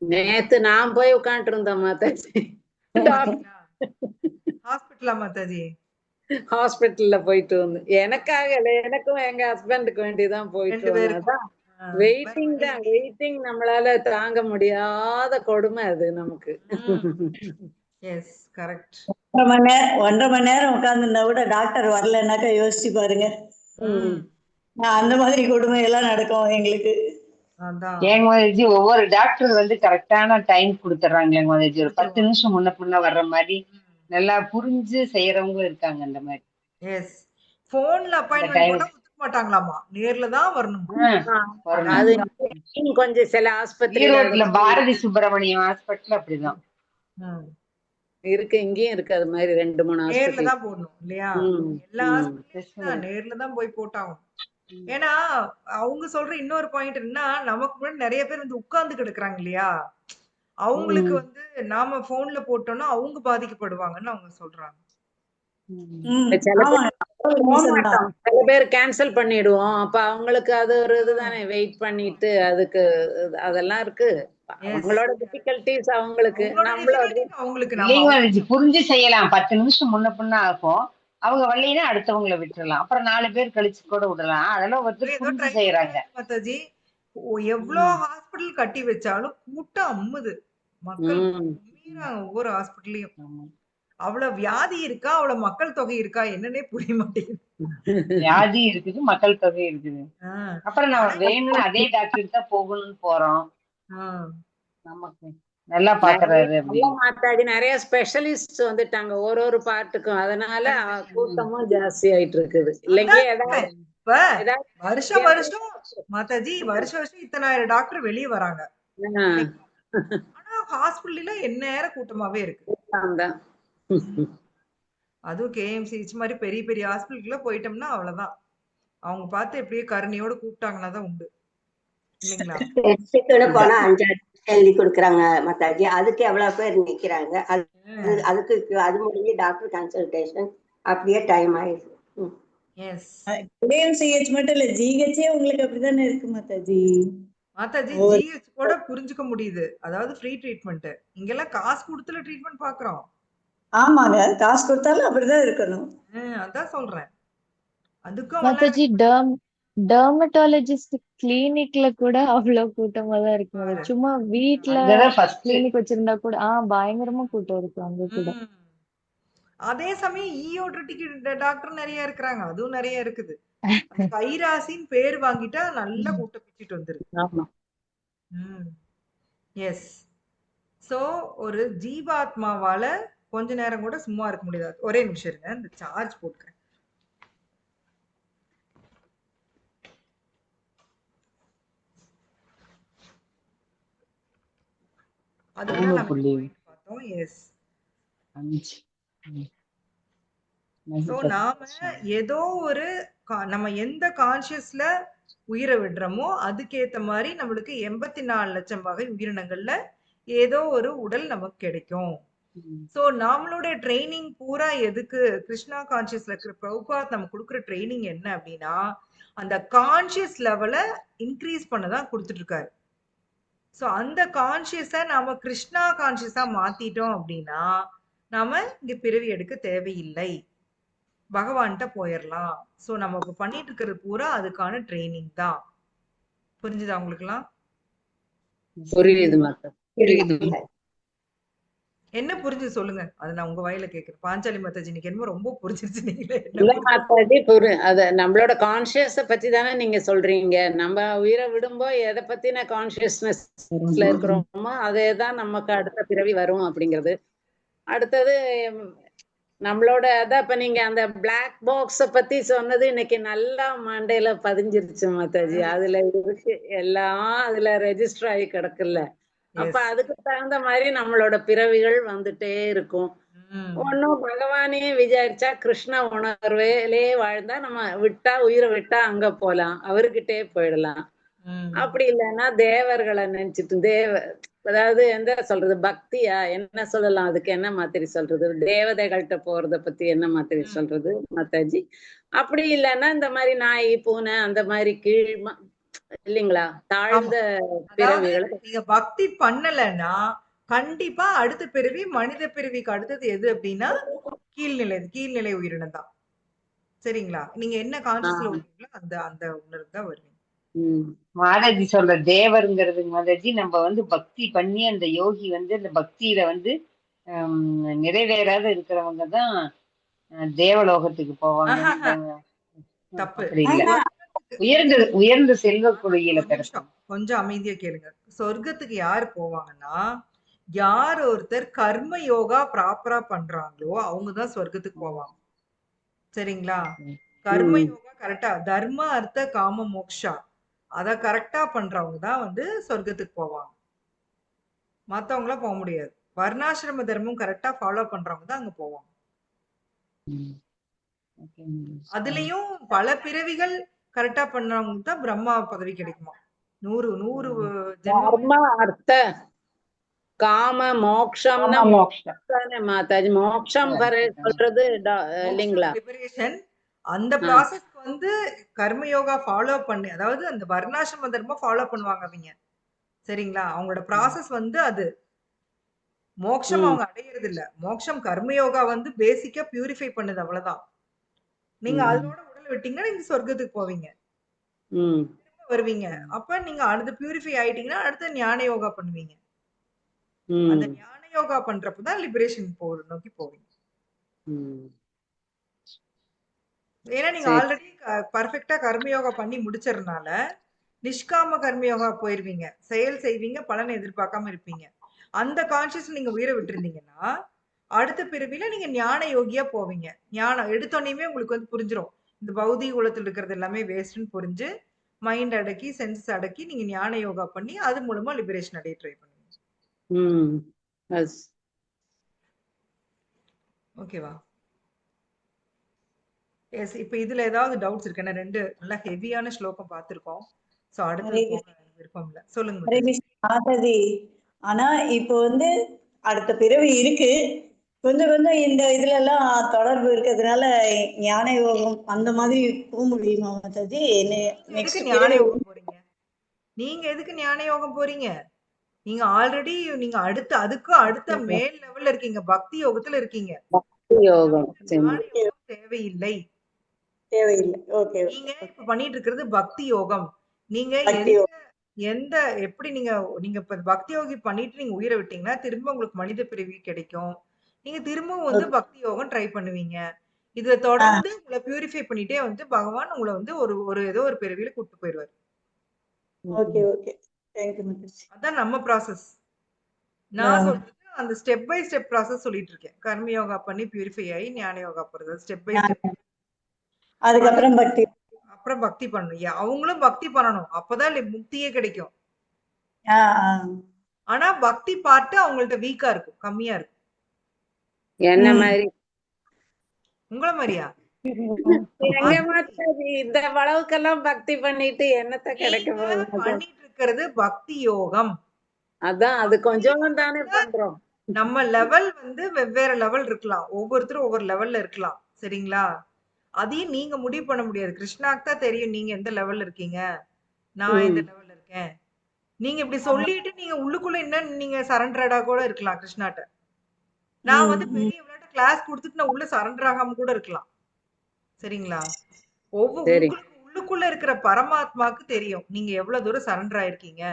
நேத்து நான் போய் உட்காந்துட்டு இருந்தேன் மாதாஜி. ஹாஸ்பிட்டலா மாதாஜி? ஹாஸ்பிட்டல்ல போயிட்டு வந்து எனக்காக இல்ல, எனக்கும் எங்க ஹஸ்பண்டுக்கு வேண்டிதான் போயிட்டு 2 பேருக்கும். வந்தேன். வெயிட்டிங் தான், வெயிட்டிங் நம்மளால தாங்க முடியாத கொடுமை அது நமக்கு. Yes correct. 1.5 மணி நேரம் உட்கார்ந்துருந்தா கூட டாக்டர் வரலன்னாக்கா யோசிச்சு பாருங்க. அந்த மாதிரி கொடுமை எல்லாம் நடக்கும் எங்களுக்கு. ஏங்க மோதிஜி, ஒவ்வொரு டாக்டர் வந்து கரெக்டான டைம் கொடுத்துறாங்க மோதிஜி. ஒரு 10 நிமிஷம் முன்ன பின்ன வர்ற மாதிரி நல்லா புரிஞ்சு செய்யறவங்க இருக்காங்க அந்த மாதிரி. எஸ். போன்ல அப்பாயின்ட்மென்ட் போட்டா ஒத்துக்க மாட்டாங்களாமா, நேர்ல தான் வரணும். அது கொஞ்சம் சில ஆஸ்பத்திரி ஈரோட்ல பாரதி சுப்பிரமணியம் ஹாஸ்பிட்டல் அப்படிதான் இருக்கு, இங்கேயும் இருக்கு அது மாதிரி 2-3 நேர்ல தான் போடணும் இல்லையா? எல்லா ஹாஸ்பிட்டலும் நேர்ல தான் போய் போட்டாகும். ஏன்னா அவங்க சொல்ற இன்னொரு பாயிண்ட் என்னன்னா, நமக்கு முன்னாடி நிறைய பேர் வந்து உட்கார்ந்து கிடக்குறாங்க இல்லையா, அவங்களுக்கு வந்து நாம போன்ல போட்டோம்னா அவங்க பாதிக்கப்படுவாங்கன்னு அவங்க சொல்றாங்க. சில பேர் கேன்சல் பண்ணிடுவோம். அப்ப அவங்களுக்கு அது ஒரு இதுதானே, வெயிட் பண்ணிட்டு அதுக்கு அதெல்லாம் இருக்கு. அவங்களோட டிஃபிகல்டிஸ் அவங்களுக்கு. நம்மளோட புரிஞ்சு செய்யலாம். 10 நிமிஷம் முன்ன பின்ன ஆகும். அவங்க வழியினா அடுத்தவங்களை விட்டுறலாம். அப்புறம் 4 பேர் கழிச்சு கூட விடலாம். அதெல்லாம் ஒருத்தர் புரிஞ்சு செய்யறாங்க. மாதாஜி எவ்வளவு ஹாஸ்பிட்டல் கட்டி வச்சாலும் கூட்டம் அம்முது. மக்கள் ஒவ்வொரு ஹாஸ்பிட்டல்லையும் அவ்வளவு வியாதி இருக்கா, அவ்வளவு மக்கள் தொகை இருக்கா என்னன்னே புரிய மாட்டேங்குது. வியாதி இருக்குது, மக்கள் தொகை இருக்குது. அப்புறம் நம்ம வேணும்னு அதே டாக்டருக்கு தான் போகணும்னு போறோம். நமக்கு நல்லா பாக்குறாரு மாதாஜி. நிறைய ஸ்பெஷலிஸ்ட் வந்துட்டாங்க ஒரு பார்ட்டுக்கும். அதனால கூட்டமும் ஜாஸ்தி ஆயிட்டு இருக்குது இல்லைங்க. வருஷம் வருஷம் மாதாஜி, வருஷம் இத்தனாயிரம் டாக்டர் வெளியே வராங்க. ஆனா ஹாஸ்பிட்டல்ல எந்நேரம் கூட்டமாவே இருக்கு. அதுவும் கேஎம்சிஹெச் மாதிரி பெரிய பெரிய ஹாஸ்பிட்டலுக்குள்ள போயிட்டோம்னா அவ்வளவுதான். அவங்க பார்த்து எப்படியே கருணையோட கூப்பிட்டாங்கன்னா தான் உண்டு இல்லைங்களா? போனா 5 எழுதி கொடுக்குறாங்க மாதாஜி. அதுக்கு எவ்வளவு பேர் நிக்கிறாங்க. அதுக்கு அது முடிஞ்சு டாக்டர் கன்சல்டேஷன் அப்படியே டைம் ஆயிடுது. கேஎம்சிஹெச் மட்டும் இல்ல, ஜிஹெச்சே உங்களுக்கு அப்படிதானே இருக்கு மாதாஜி. மாதாஜி ஜிஹெச் கூட புரிஞ்சுக்க முடியுது, அதாவது ஃப்ரீ ட்ரீட்மெண்ட். இங்கெல்லாம் காசு கொடுத்துல ட்ரீட்மெண்ட் பாக்குறோம். ஆமாங்க, காசு கொடுத்தாலும் அப்படிதான் இருக்கணும். அதான் சொல்றேன். அதுக்கும் மாதாஜி டெர்மட்டாலஜிஸ்ட் கிளினிக்ல கூட அவ்வளவு கூட்டமா தான் இருக்கு பாரு. மாதாஜி. சும்மா வீட்ல அங்கதான் ஃபர்ஸ்ட். கிளினிக் வச்சிருந்தா கூட பயங்கரமா கூட்டம் இருக்கு அங்க கூட. அதே சமயம் ஈயோட்ரிட்டிக்கு டாக்டர் நிறைய இருக்கிறாங்க, அதுவும் நிறைய இருக்குது. அந்த கைராசின்னு பேர் வாங்கிட்டா நல்ல கூட்டம் பிச்சுட்டு வந்துருக்கு. ஆமா. எஸ். சோ ஒரு ஜீவாத்மாவால கொஞ்ச நேரம் கூட சும்மா இருக்க முடியாது. ஒரே நிமிஷம் இருங்க, இந்த சார்ஜ் போட்டுக்கிறேன். அதுதான் நம்ம பார்த்தோம். எஸ். சோ நாம ஏதோ ஒரு நம்ம எந்த கான்சியஸ்ல உயிரை விடுறோமோ அதுக்கேத்த மாதிரி நம்மளுக்கு 84 லட்சம் வகை உயிரினங்கள்ல ஏதோ ஒரு உடல் நமக்கு கிடைக்கும். சோ நம்மளோட ட்ரைனிங் பூரா எதுக்கு? கிருஷ்ணா கான்சியஸ்ல இருக்கிற பிரபுபாத் நம்ம கொடுக்குற ட்ரைனிங் என்ன அப்படின்னா அந்த கான்சியஸ் லெவலை இன்க்ரீஸ் பண்ணதான் கொடுத்துட்டு இருக்காரு. சோ அந்த கான்சியஸ நாம கிருஷ்ணா கான்சியஸா மாத்திட்டோம் அப்படின்னா நாம இங்க பிறவி எடுக்க தேவையில்லை, பகவான்கிட்ட போயிடலாம். சோ நம்ம இப்ப பண்ணிட்டு இருக்கிறது பூரா அதுக்கான ட்ரைனிங் தான். புரிஞ்சுதா உங்களுக்குலாம்? புரியுது மாதா, புரியுது. என்ன புரிஞ்சு சொல்லுங்க, அது நான் உங்க வாயில கேக்குறேன். பாஞ்சாலி மாதாஜி இன்னைக்கு என்னமோ ரொம்ப புரிஞ்சிருச்சு. நீங்களே இல்ல மாதாஜி, அத நம்மளோட கான்சியஸ பத்தி தானே நீங்க சொல்றீங்க. நம்ம உயிரை விடும்போது எதை பத்தின கான்சியஸ்னஸ்ல இருக்கிறோமோ அதே தான் நமக்கு அடுத்த பிறவி வரும் அப்படிங்கிறது. அடுத்தது நம்மளோட அதான் இப்ப நீங்க அந்த பிளாக் பாக்ஸ பத்தி சொன்னது இன்னைக்கு நல்லா மண்டையில பதிஞ்சிருச்சு மாதாஜி. அதுல இருக்கு எல்லாம், அதுல ரெஜிஸ்டர் ஆகி கிடக்குல்ல. அப்ப அதுக்கு தகுந்த மாதிரி நம்மளோட பிறவிகள் வந்துட்டே இருக்கும். ஒன்னும் பகவானே விசாரிச்சா கிருஷ்ண உணர்வேலே வாழ்ந்தா நம்ம விட்டா உயிரை விட்டா அங்க போலாம், அவர்கிட்டே போயிடலாம். அப்படி இல்லைன்னா தேவர்களை நினைச்சிட்டு அதாவது என்ன சொல்றது, பக்தியா என்ன சொல்லலாம், அதுக்கு என்ன மாதிரி சொல்றது, தேவதைகள்கிட்ட போறத பத்தி என்ன மாதிரி சொல்றது மாதாஜி? அப்படி இல்லைன்னா இந்த மாதிரி நாய் பூனை அந்த மாதிரி கீழ் இல்லைங்களா தாழ்ந்த பிறவிகளை நீங்க பக்தி பண்ணலன்னா கண்டிப்பா அடுத்த பிறவி மனித பிறவிக்கு அடுத்தது எது அப்படின்னா கீழ்நிலை உயிரினம் தான். சரிங்களா? நீங்க என்ன கான்சியஸ்ல உள்ளீங்களோ அந்த அந்த உணர்வு தான் வருவீங்க. மாதாஜி சொல்ற தேவருங்கிறது மாதாஜி நம்ம பக்தி பண்ணி அந்த யோகி அந்த பக்தியில நிறைவேறாத இருக்கிறவங்க தான் தேவலோகத்துக்கு போவாங்க. தப்பு. உயர்ந்த செல்வ குழியில கிடைக்கும். கொஞ்சம் அமைதியா கேளுங்க. சொர்க்கத்துக்கு யாரு போவாங்கன்னா யார் ஒருத்தர் கர்ம யோகா ப்ராப்பரா பண்றாங்களோ அவங்கதான் சொர்க்கத்துக்கு போவாங்க. சரிங்களா? கர்ம யோகா கரெக்டா தர்ம அர்த்த காம மோக்ஷா அத கரெக்டா பண்றவங்க தான் சொர்க்கத்துக்கு போவாங்க. மத்தவங்கள போக முடியாது. வர்ணாசிரம தர்மம் கரெக்டா ஃபாலோ பண்றவங்க தான் அங்க போவாங்க. அதுலயும் பல பிறவிகள் கரெக்டா பண்றவங்க தான் பிரம்மா பதவி கிடைக்குமா. 100 தர்ம அர்த்த காம மோக்ஷம்னா மாதாஜி. மோக்ஷம் சொல்றது இல்லைங்களா? லிபரேஷன். அந்த ப்ராசஸ் கர்மயோகா ஃபாலோ பண்ணி, அதாவது அந்த வர்ணாசிரம தர்மம் ஃபாலோ பண்ணுவாங்க அவங்க. சரிங்களா? அவங்களோட ப்ராசஸ் அது. மோக்ஷம் அவங்க அடையிறது இல்ல. மோக்ஷம் கர்மயோகா பேசிக்கா பியூரிஃபை பண்ணுது, அவ்வளவுதான். நீங்க அதோட உடல் விட்டீங்கன்னா நீங்க சொர்க்கத்துக்கு போவீங்க, வருவீங்க. அப்ப நீங்க அடுத்து பியூரிஃபை ஆயிட்டீங்கன்னா அடுத்து ஞான யோகா பண்ணுவீங்க. அந்த ஞான யோகா பண்றப்பதான் லிபரேஷன் நோக்கி போவீங்க. ஏன்னா நீங்க ஆல்ரெடி பர்ஃபெக்டா கர்மயோகா பண்ணி முடிச்சறதுனால நிஷ்காம கர்மயோகா போயிருவீங்க. செயல் செய்வீங்க, பலனை எதிர்பார்க்காம இருப்பீங்க. அந்த கான்சியஸ் நீங்க உயிரை விட்டுருந்தீங்கன்னா அடுத்த பிறவில நீங்க ஞான யோகியா போவீங்க. ஞானம் எடுத்தோன்னே உங்களுக்கு புரிஞ்சிடும், இந்த பௌதிக உலகத்துல இருக்கிறது எல்லாமே வேஸ்ட்னு புரிஞ்சு மைண்ட் அடக்கி சென்சஸ் அடக்கி நீங்க ஞான யோகா பண்ணி அது மூலமா லிபரேஷன் அடைய ட்ரை பண்ணுவீங்க. ஓகேவா? எஸ். இப்ப இதுல ஏதாவது டவுட்ஸ் இருக்கு? ஏன்னா 2 நல்ல ஹெவியான ஸ்லோகம் பார்த்திருக்கோம். சோ அடுத்து விருப்பம் இல்ல, சொல்லுங்க மாதாஜி. ஆனா இப்போ அடுத்த பிறவி இருக்கு, கொஞ்சம் கொஞ்சம் இந்த இதுல எல்லாம் தொடர்பு இருக்கிறதுனால ஞான யோகம் அந்த மாதிரி போக முடியுமா மாதாஜி? ஞான யோகம் போறீங்க? நீங்க எதுக்கு ஞான யோகம் போறீங்க? நீங்க ஆல்ரெடி நீங்க அடுத்த மேல் லெவல்ல இருக்கீங்க, பக்தி யோகத்துல இருக்கீங்க. யோகம் தேவையில்லை. தேவையில்லை. ஓகே நீங்க இப்ப பண்ணிட்டு இருக்கிறது பக்தி யோகம். நீங்க பக்தி எந்த எப்படி நீங்க நீங்க இப்ப பக்தி யோகி பண்ணிட்டு நீங்க உயிரை விட்டீங்கன்னா திரும்ப உங்களுக்கு மனித பிறவி கிடைக்கும். நீங்க திரும்பவும் வந்து பக்தி யோகம் ட்ரை பண்ணுவீங்க. இத தொடர்ந்து உங்களை பியூரிஃபை பண்ணிட்டே வந்து பகவான் உங்களை வந்து ஒரு ஒரு ஏதோ ஒரு பிறவியில கூட்டு போயிடுவார். Okay okay. தேங்க்யூ மாதாஜி. அதான் நம்ம ப்ராசஸ். நான் சொல்றது அந்த ஸ்டெப் பை ஸ்டெப் ப்ராசஸ் சொல்லிட்டு இருக்கேன். கர்ம யோகா பண்ணி பியூரிஃபை ஆகி ஞான யோகா போறது ஸ்டெப் பை ஸ்டெப். அதுக்கப்புறம் பக்தி. அப்புறம் பக்தி பண்ணணும். அவங்களும் பக்தி பண்ணணும். அப்பதான் முக்தியே கிடைக்கும். ஆனா பக்தி பார்ட் அவங்கள்ட்ட வீக்கா இருக்கும், கம்மியா இருக்கும். என்ன மாதிரி? உங்கள மாதிரியா? எங்க மாதாஜி இந்த அளவுக்கெல்லாம் பக்தி பண்ணிட்டு என்னத்த கிடைக்க போகுது? பண்ணிட்டு இருக்கிறது பக்தி யோகம். அதான் அது கொஞ்சம் தானே பண்றோம். நம்ம லெவல் வந்து வெவ்வேறு லெவல் இருக்கலாம். ஒவ்வொருத்தரும் ஒவ்வொரு லெவல்ல இருக்கலாம். சரிங்களா? அதையும் நீங்க முடிவு பண்ண முடியாது. கிருஷ்ணாக்கு தான் தெரியும் நீங்க எந்த லெவல்ல இருக்கீங்க, நான் எந்த லெவல்ல இருக்கேன். நீங்க இப்படி சொல்லிட்டு நீங்க உள்ளுக்குள்ள என்ன நீங்க சரண்டரடா கூட இருக்கலாம் கிருஷ்ணாட்ட. நான் வந்து பெரிய விளையாட்டு கிளாஸ் கொடுத்துட்டு நான் உள்ள சரண்டர் ஆகாம கூட இருக்கலாம். சரிங்களா? உங்களுக்கு உள்ளுக்குள்ள இருக்கிற பரமாத்மாக்கு தெரியும் நீங்க எவ்வளவு தூரம் சரண்டர் ஆயிருக்கீங்க,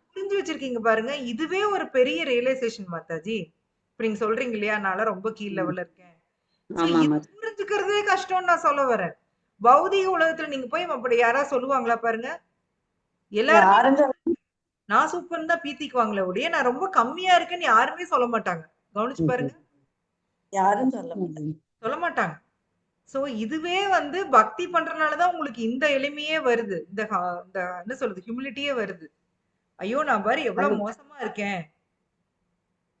புரிஞ்சு வச்சிருக்கீங்க பாருங்க. இதுவே ஒரு பெரிய ரியலைசேஷன் மாதாஜி. இப்ப நீங்க சொல்றீங்க இல்லையா நான் ரொம்ப கீழ் லெவல்ல இருக்கேன், புரிஞ்சுக்கிறதே கஷ்டம்னு நான் சொல்ல வரேன். பௌதிக உலகத்துல நீங்க போய் அப்படி யாராவது சொல்லுவாங்களா பாருங்க? எல்லாரும் நான் சூப்பர் தான் பீத்திக்குவாங்களே ஒழிய நான் ரொம்ப கம்மியா இருக்கேன்னு யாருமே சொல்ல மாட்டாங்க. கவனிச்சு பாருங்க, யாரும் சொல்ல மாட்டாங்க. சோ இதுவே வந்து பக்தி பண்றதுனாலதான் உங்களுக்கு இந்த எளிமையே வருது, இந்த என்ன சொல்றது ஹியூமிலிட்டியே வருது. ஐயோ நான் பாரு எவ்வளவு மோசமா இருக்கேன்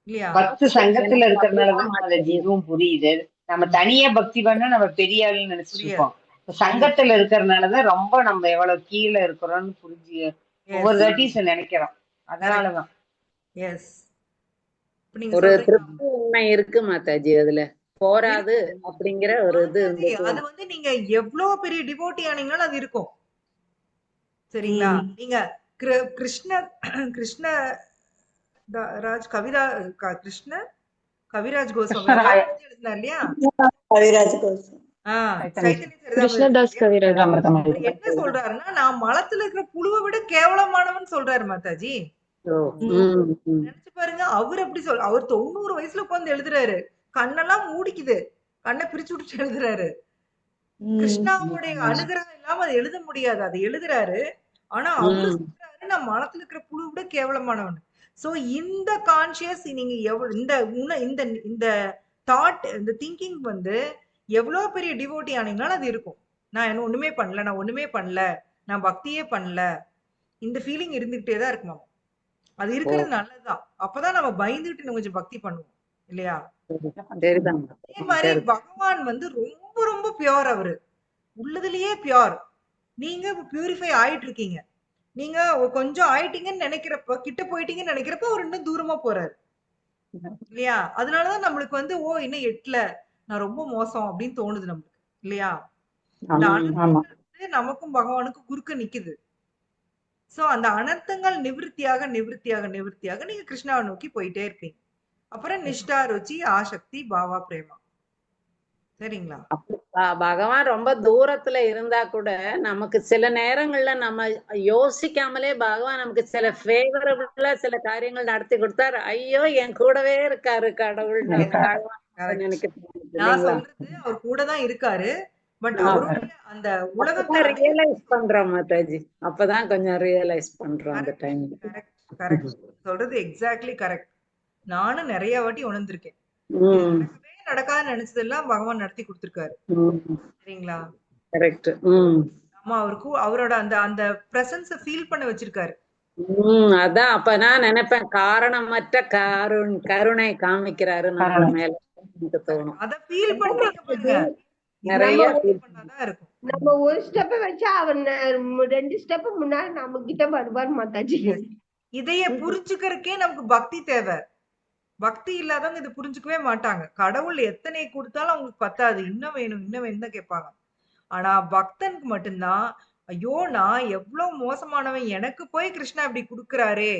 இல்லையா? பக்தி சங்கத்துல இருக்கிறதுனாலதான் மாதாஜி இதுவும் புரியுது. நம்ம தனியா பக்தி பண்ணா நம்ம பெரிய ஆளுன்னு நினைச்சிட்டு இருக்கோம். சங்கத்துல இருக்கிறதுனாலதான் ரொம்ப நம்ம எவ்வளவு கீழே இருக்கிறோம்னு புரிஞ்சு ஒவ்வொரு தாட்டியும் நினைக்கிறோம். அதனாலதான் ஒரு திருப்தி உண்மை இருக்கு மாதாஜி. அதுல போராது அப்படிங்கிற ஒரு இது. அது வந்து நீங்க எவ்வளவு பெரிய டிவோட்டி ஆனீங்கனாலும் அது இருக்கும். சரிங்களா? நீங்க கிருஷ்ண ராஜ் கவிதா கிருஷ்ண கவிராஜ் கோஸ்வாமி எழுதினார் இல்லையா? கவிராஜ் கோஸ்வாமி கிருஷ்ணதாஸ் கவிராஜ் என்ன சொல்றாருன்னா நான் மலத்துல இருக்கிற புழுவை விட கேவலமானவன் சொல்றாரு மாதாஜி. நினைச்சு பாருங்க, அவர் அப்படி அவர் 90 வயசுல உட்கார்ந்து எழுதுறாரு. கண்ணெல்லாம் மூடிக்குது, கண்ணை பிரிச்சு விட்டுட்டு எழுதுறாரு. கிருஷ்ணாவுடைய அனுகிரகம் இல்லாம அதை எழுத முடியாது. அதை எழுதுறாரு. ஆனா அவரு சொல்றாரு நான் மலத்துல இருக்கிற புழு விட கேவலமானவன். சோ இந்த கான்சியஸ் நீங்க இந்த தாட், இந்த திங்கிங் வந்து எவ்வளவு பெரிய டிவோட்டி ஆனீங்கனாலும் அது இருக்கும். நான் என்ன ஒண்ணுமே பண்ணல, நான் ஒண்ணுமே பண்ணல, நான் பக்தியே பண்ணல, இந்த ஃபீலிங் இருந்துகிட்டே தான் இருக்குமா. அது இருக்கிறது நல்லதுதான். அப்பதான் நம்ம பயந்துட்டு கொஞ்சம் பக்தி பண்ணுவோம் இல்லையா? அதே மாதிரி பகவான் வந்து ரொம்ப ரொம்ப பியோர். அவரு உள்ளதுலயே பியோர். நீங்க பியூரிஃபை ஆயிட்டு இருக்கீங்க. நீங்க கொஞ்சம் ஆயிட்டீங்கன்னு நினைக்கிறப்ப, கிட்ட போயிட்டீங்கன்னு நினைக்கிறப்ப அவர் இன்னும் தூரமா போறாரு இல்லையா? அதனாலதான் நம்மளுக்கு வந்து இன்னும் எட்டல, நான் ரொம்ப மோசம் அப்படின்னு தோணுது நம்மளுக்கு இல்லையா? நமக்கும் பகவானுக்கும் குறுக்க நிக்குது. சோ அந்த அனர்த்தங்கள் நிவர்த்தியாக நிவர்த்தியாக நிவர்த்தியாக நீங்க கிருஷ்ணாவை நோக்கி போயிட்டே இருப்பீங்க. அப்புறம் நிஷ்டா, ருச்சி, ஆசக்தி, பாவா, பிரேமா. சரிங்களா? பகவான் ரொம்ப தூரத்துல இருந்தா கூட நமக்கு சில நேரங்கள்ல நம்ம யோசிக்காமலே பகவான் நமக்கு சில ஃபேவரபிளா சில காரியங்கள் நடத்தி கொடுத்தாரு. ஐயோ என் கூடவே இருக்காரு கடவுள். நான் சொல்றது அவர் கூட தான் இருக்காரு. பட் அவருடைய அந்த உலகத்தை ரியலைஸ் பண்றோம் மாதாஜி. அப்பதான் கொஞ்சம் ரியலைஸ் பண்றோம் அந்த டைம். கரெக்ட் சொல்றது எக்ஸாக்ட்லி கரெக்ட். நானும் நிறைய வாட்டி உணர்ந்திருக்கேன். நடக்காத நினைச்சதெல்லாம் பகவான் நடத்தி கொடுத்திருக்காரு. சரிங்களா? கரெக்ட். ஆமா, அவரோட அந்த அந்த பிரசன்ஸ ஃபீல் பண்ண வச்சிருக்காரு. அதான் அப்ப நான் நினைப்பேன் காரணமற்ற கருணை காமிக்கிறாரு நம்ம மேல தோணும். அத ஃபீல் பண்றீங்க பாருங்க. நிறைய நம்ம ஒரு ஸ்டெப் வச்சா அவர் 2 ஸ்டெப் முன்னாடி நம்ம கிட்ட வருவார் மாதாஜி. இதைய புரிஞ்சுக்கிறதுக்கே நமக்கு பக்தி தேவை. பக்தி இல்லாதவங்க இதை புரிஞ்சுக்கவே மாட்டாங்க. கடவுள் எத்தனை கொடுத்தாலும் அவங்களுக்கு பத்தாது, இன்னும் வேணும் இன்னும் வேணும் தான் கேட்பாங்க. ஆனா பக்தனுக்கு மட்டும்தான் ஐயோ நான் எவ்வளவு மோசமானவன், எனக்கு போய் கிருஷ்ணா இப்படி கொடுக்குறாரே,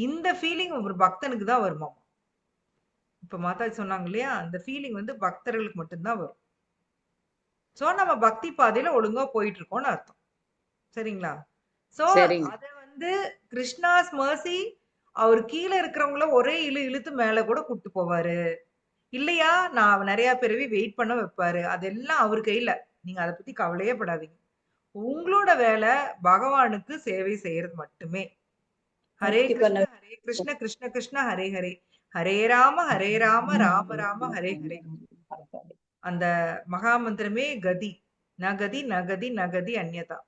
இந்த ஃபீலிங் ஒரு பக்தனுக்கு தான் வருமா. இப்ப மாதாஜி சொன்னாங்க இல்லையா, அந்த ஃபீலிங் வந்து பக்தர்களுக்கு மட்டும்தான் வரும். சோ நம்ம பக்தி பாதையில ஒழுங்கா போயிட்டு இருக்கோம்னு அர்த்தம். சரிங்களா? சோ சரிங்க. அத வந்து கிருஷ்ணாஸ் மர்சி அவர் கீழே இருக்கிறவங்கள ஒரே இழுத்து மேல கூட கூட்டு போவாரு. இல்லையா நான் நிறைய பிறவி வெயிட் பண்ண வைப்பாரு. அதெல்லாம் அவர் கையில. நீங்க அதை பத்தி கவலையே படாதீங்க. உங்களோட வேலை பகவானுக்கு சேவை செய்யறது மட்டுமே. ஹரே கிருஷ்ண ஹரே கிருஷ்ண கிருஷ்ண கிருஷ்ண ஹரே ஹரே, ஹரே ராம ராம ராம ஹரே ஹரே. அந்த மகாமந்திரமே கதி, நகதி நகதி நகதி அந்யதா.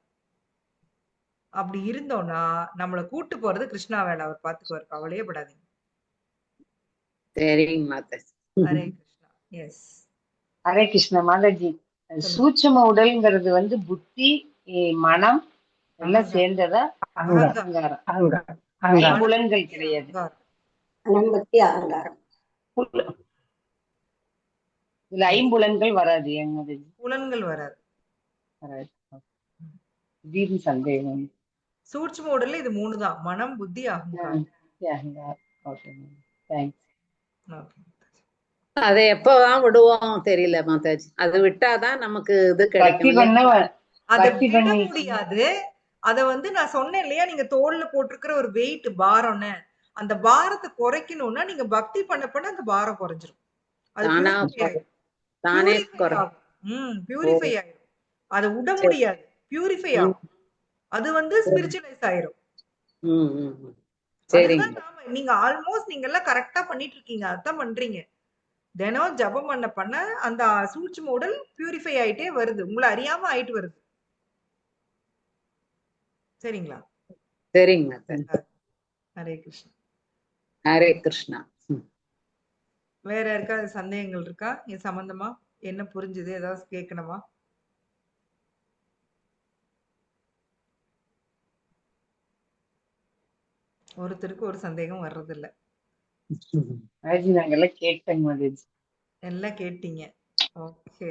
அப்படி இருந்தோம்னா நம்மளை கூட்டு போறது கிருஷ்ணா வேலை. அவர் பாத்துக்குவார், கவலையே படாதீங்க. சரிங்க மாதாஜி. ஹரே கிருஷ்ணா. எஸ் ஹரே கிருஷ்ண மாதாஜி. சூட்சும உடல்ங்கிறது வந்து புத்தி, மனம் எல்லாம் சேர்ந்ததா? அகங்காரம், ஐம்புலன்கள் கிடையாது. அனம்பத்தி அகங்காரம். இதுல ஐம்புலன்கள் வராது. எங்க புலன்கள் வராது. திடீர்னு சந்தேகம். சூட்சும உடல்ல இது 3 தான், மனம், புத்தி, அகங்காரம். அதை எப்பதான் விடுவோம் தெரியல மாதாஜி. அது விட்டாதான் நமக்கு இது கிடைக்கும். அதை விட முடியாது. அத வந்து நான் சொன்னேன் இல்லையா, நீங்க தோல்ல போட்டிருக்கிற ஒரு வெயிட் பாரம்னு, அந்த பாரத்தை குறைக்கணும்னா நீங்க பக்தி பண்ண பண்ண அந்த பாரம் குறைஞ்சிரும். அது தானே பியூரிஃபை ஆயிரும். அதை விட முடியாது, பியூரிஃபை ஆகும். அது வந்து ஸ்பிரிச்சுவலைஸ் ஆயிரும். நீங்க ஆல்மோஸ்ட் நீங்க எல்லாம் கரெக்டா பண்ணிட்டு இருக்கீங்க, அதான் பண்றீங்க. தினம் ஜபம் பண்ண பண்ண அந்த சூட்சும உடல் பியூரிஃபை ஆயிட்டே வருது, உங்களை அறியாம ஆயிட்டு வருது. சரிங்களா? சரிங்க. ஹரே கிருஷ்ணா. ஹரே கிருஷ்ணா. வேற யாருக்காவது சந்தேகங்கள் இருக்கா? இது சம்பந்தமா என்ன புரிஞ்சுது, ஏதாவது கேட்கணுமா? ஒருத்தருக்கு ஒரு சந்தேகம் வர்றதில்ல. எல்லாம் கேட்டீங்க. ஓகே.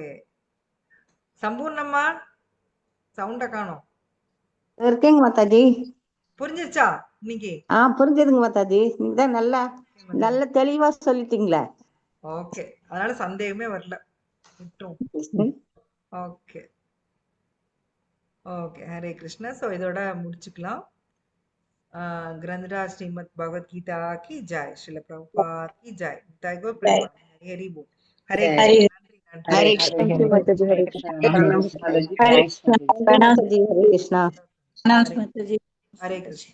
சம்பூர்ணம்மா சவுண்ட காணோம். இருக்கேங்க மாதாஜி. புரிஞ்சிருச்சா இன்னைக்கு? புரிஞ்சதுங்க மாதாஜி. நீங்க தான் நல்ல தெளிவா சொல்லிட்டீங்களே. ஓகே, அதனால சந்தேகமே வரல. Okay okay. Hare Krishna. So இதோட முடிச்சுக்கலாம். ग्रंथराज श्रीमद् भगवत गीता की जय, श्रील प्रभुपाद की जय, जय हरि बोल। हरे कृष्ण। हरे कृष्ण।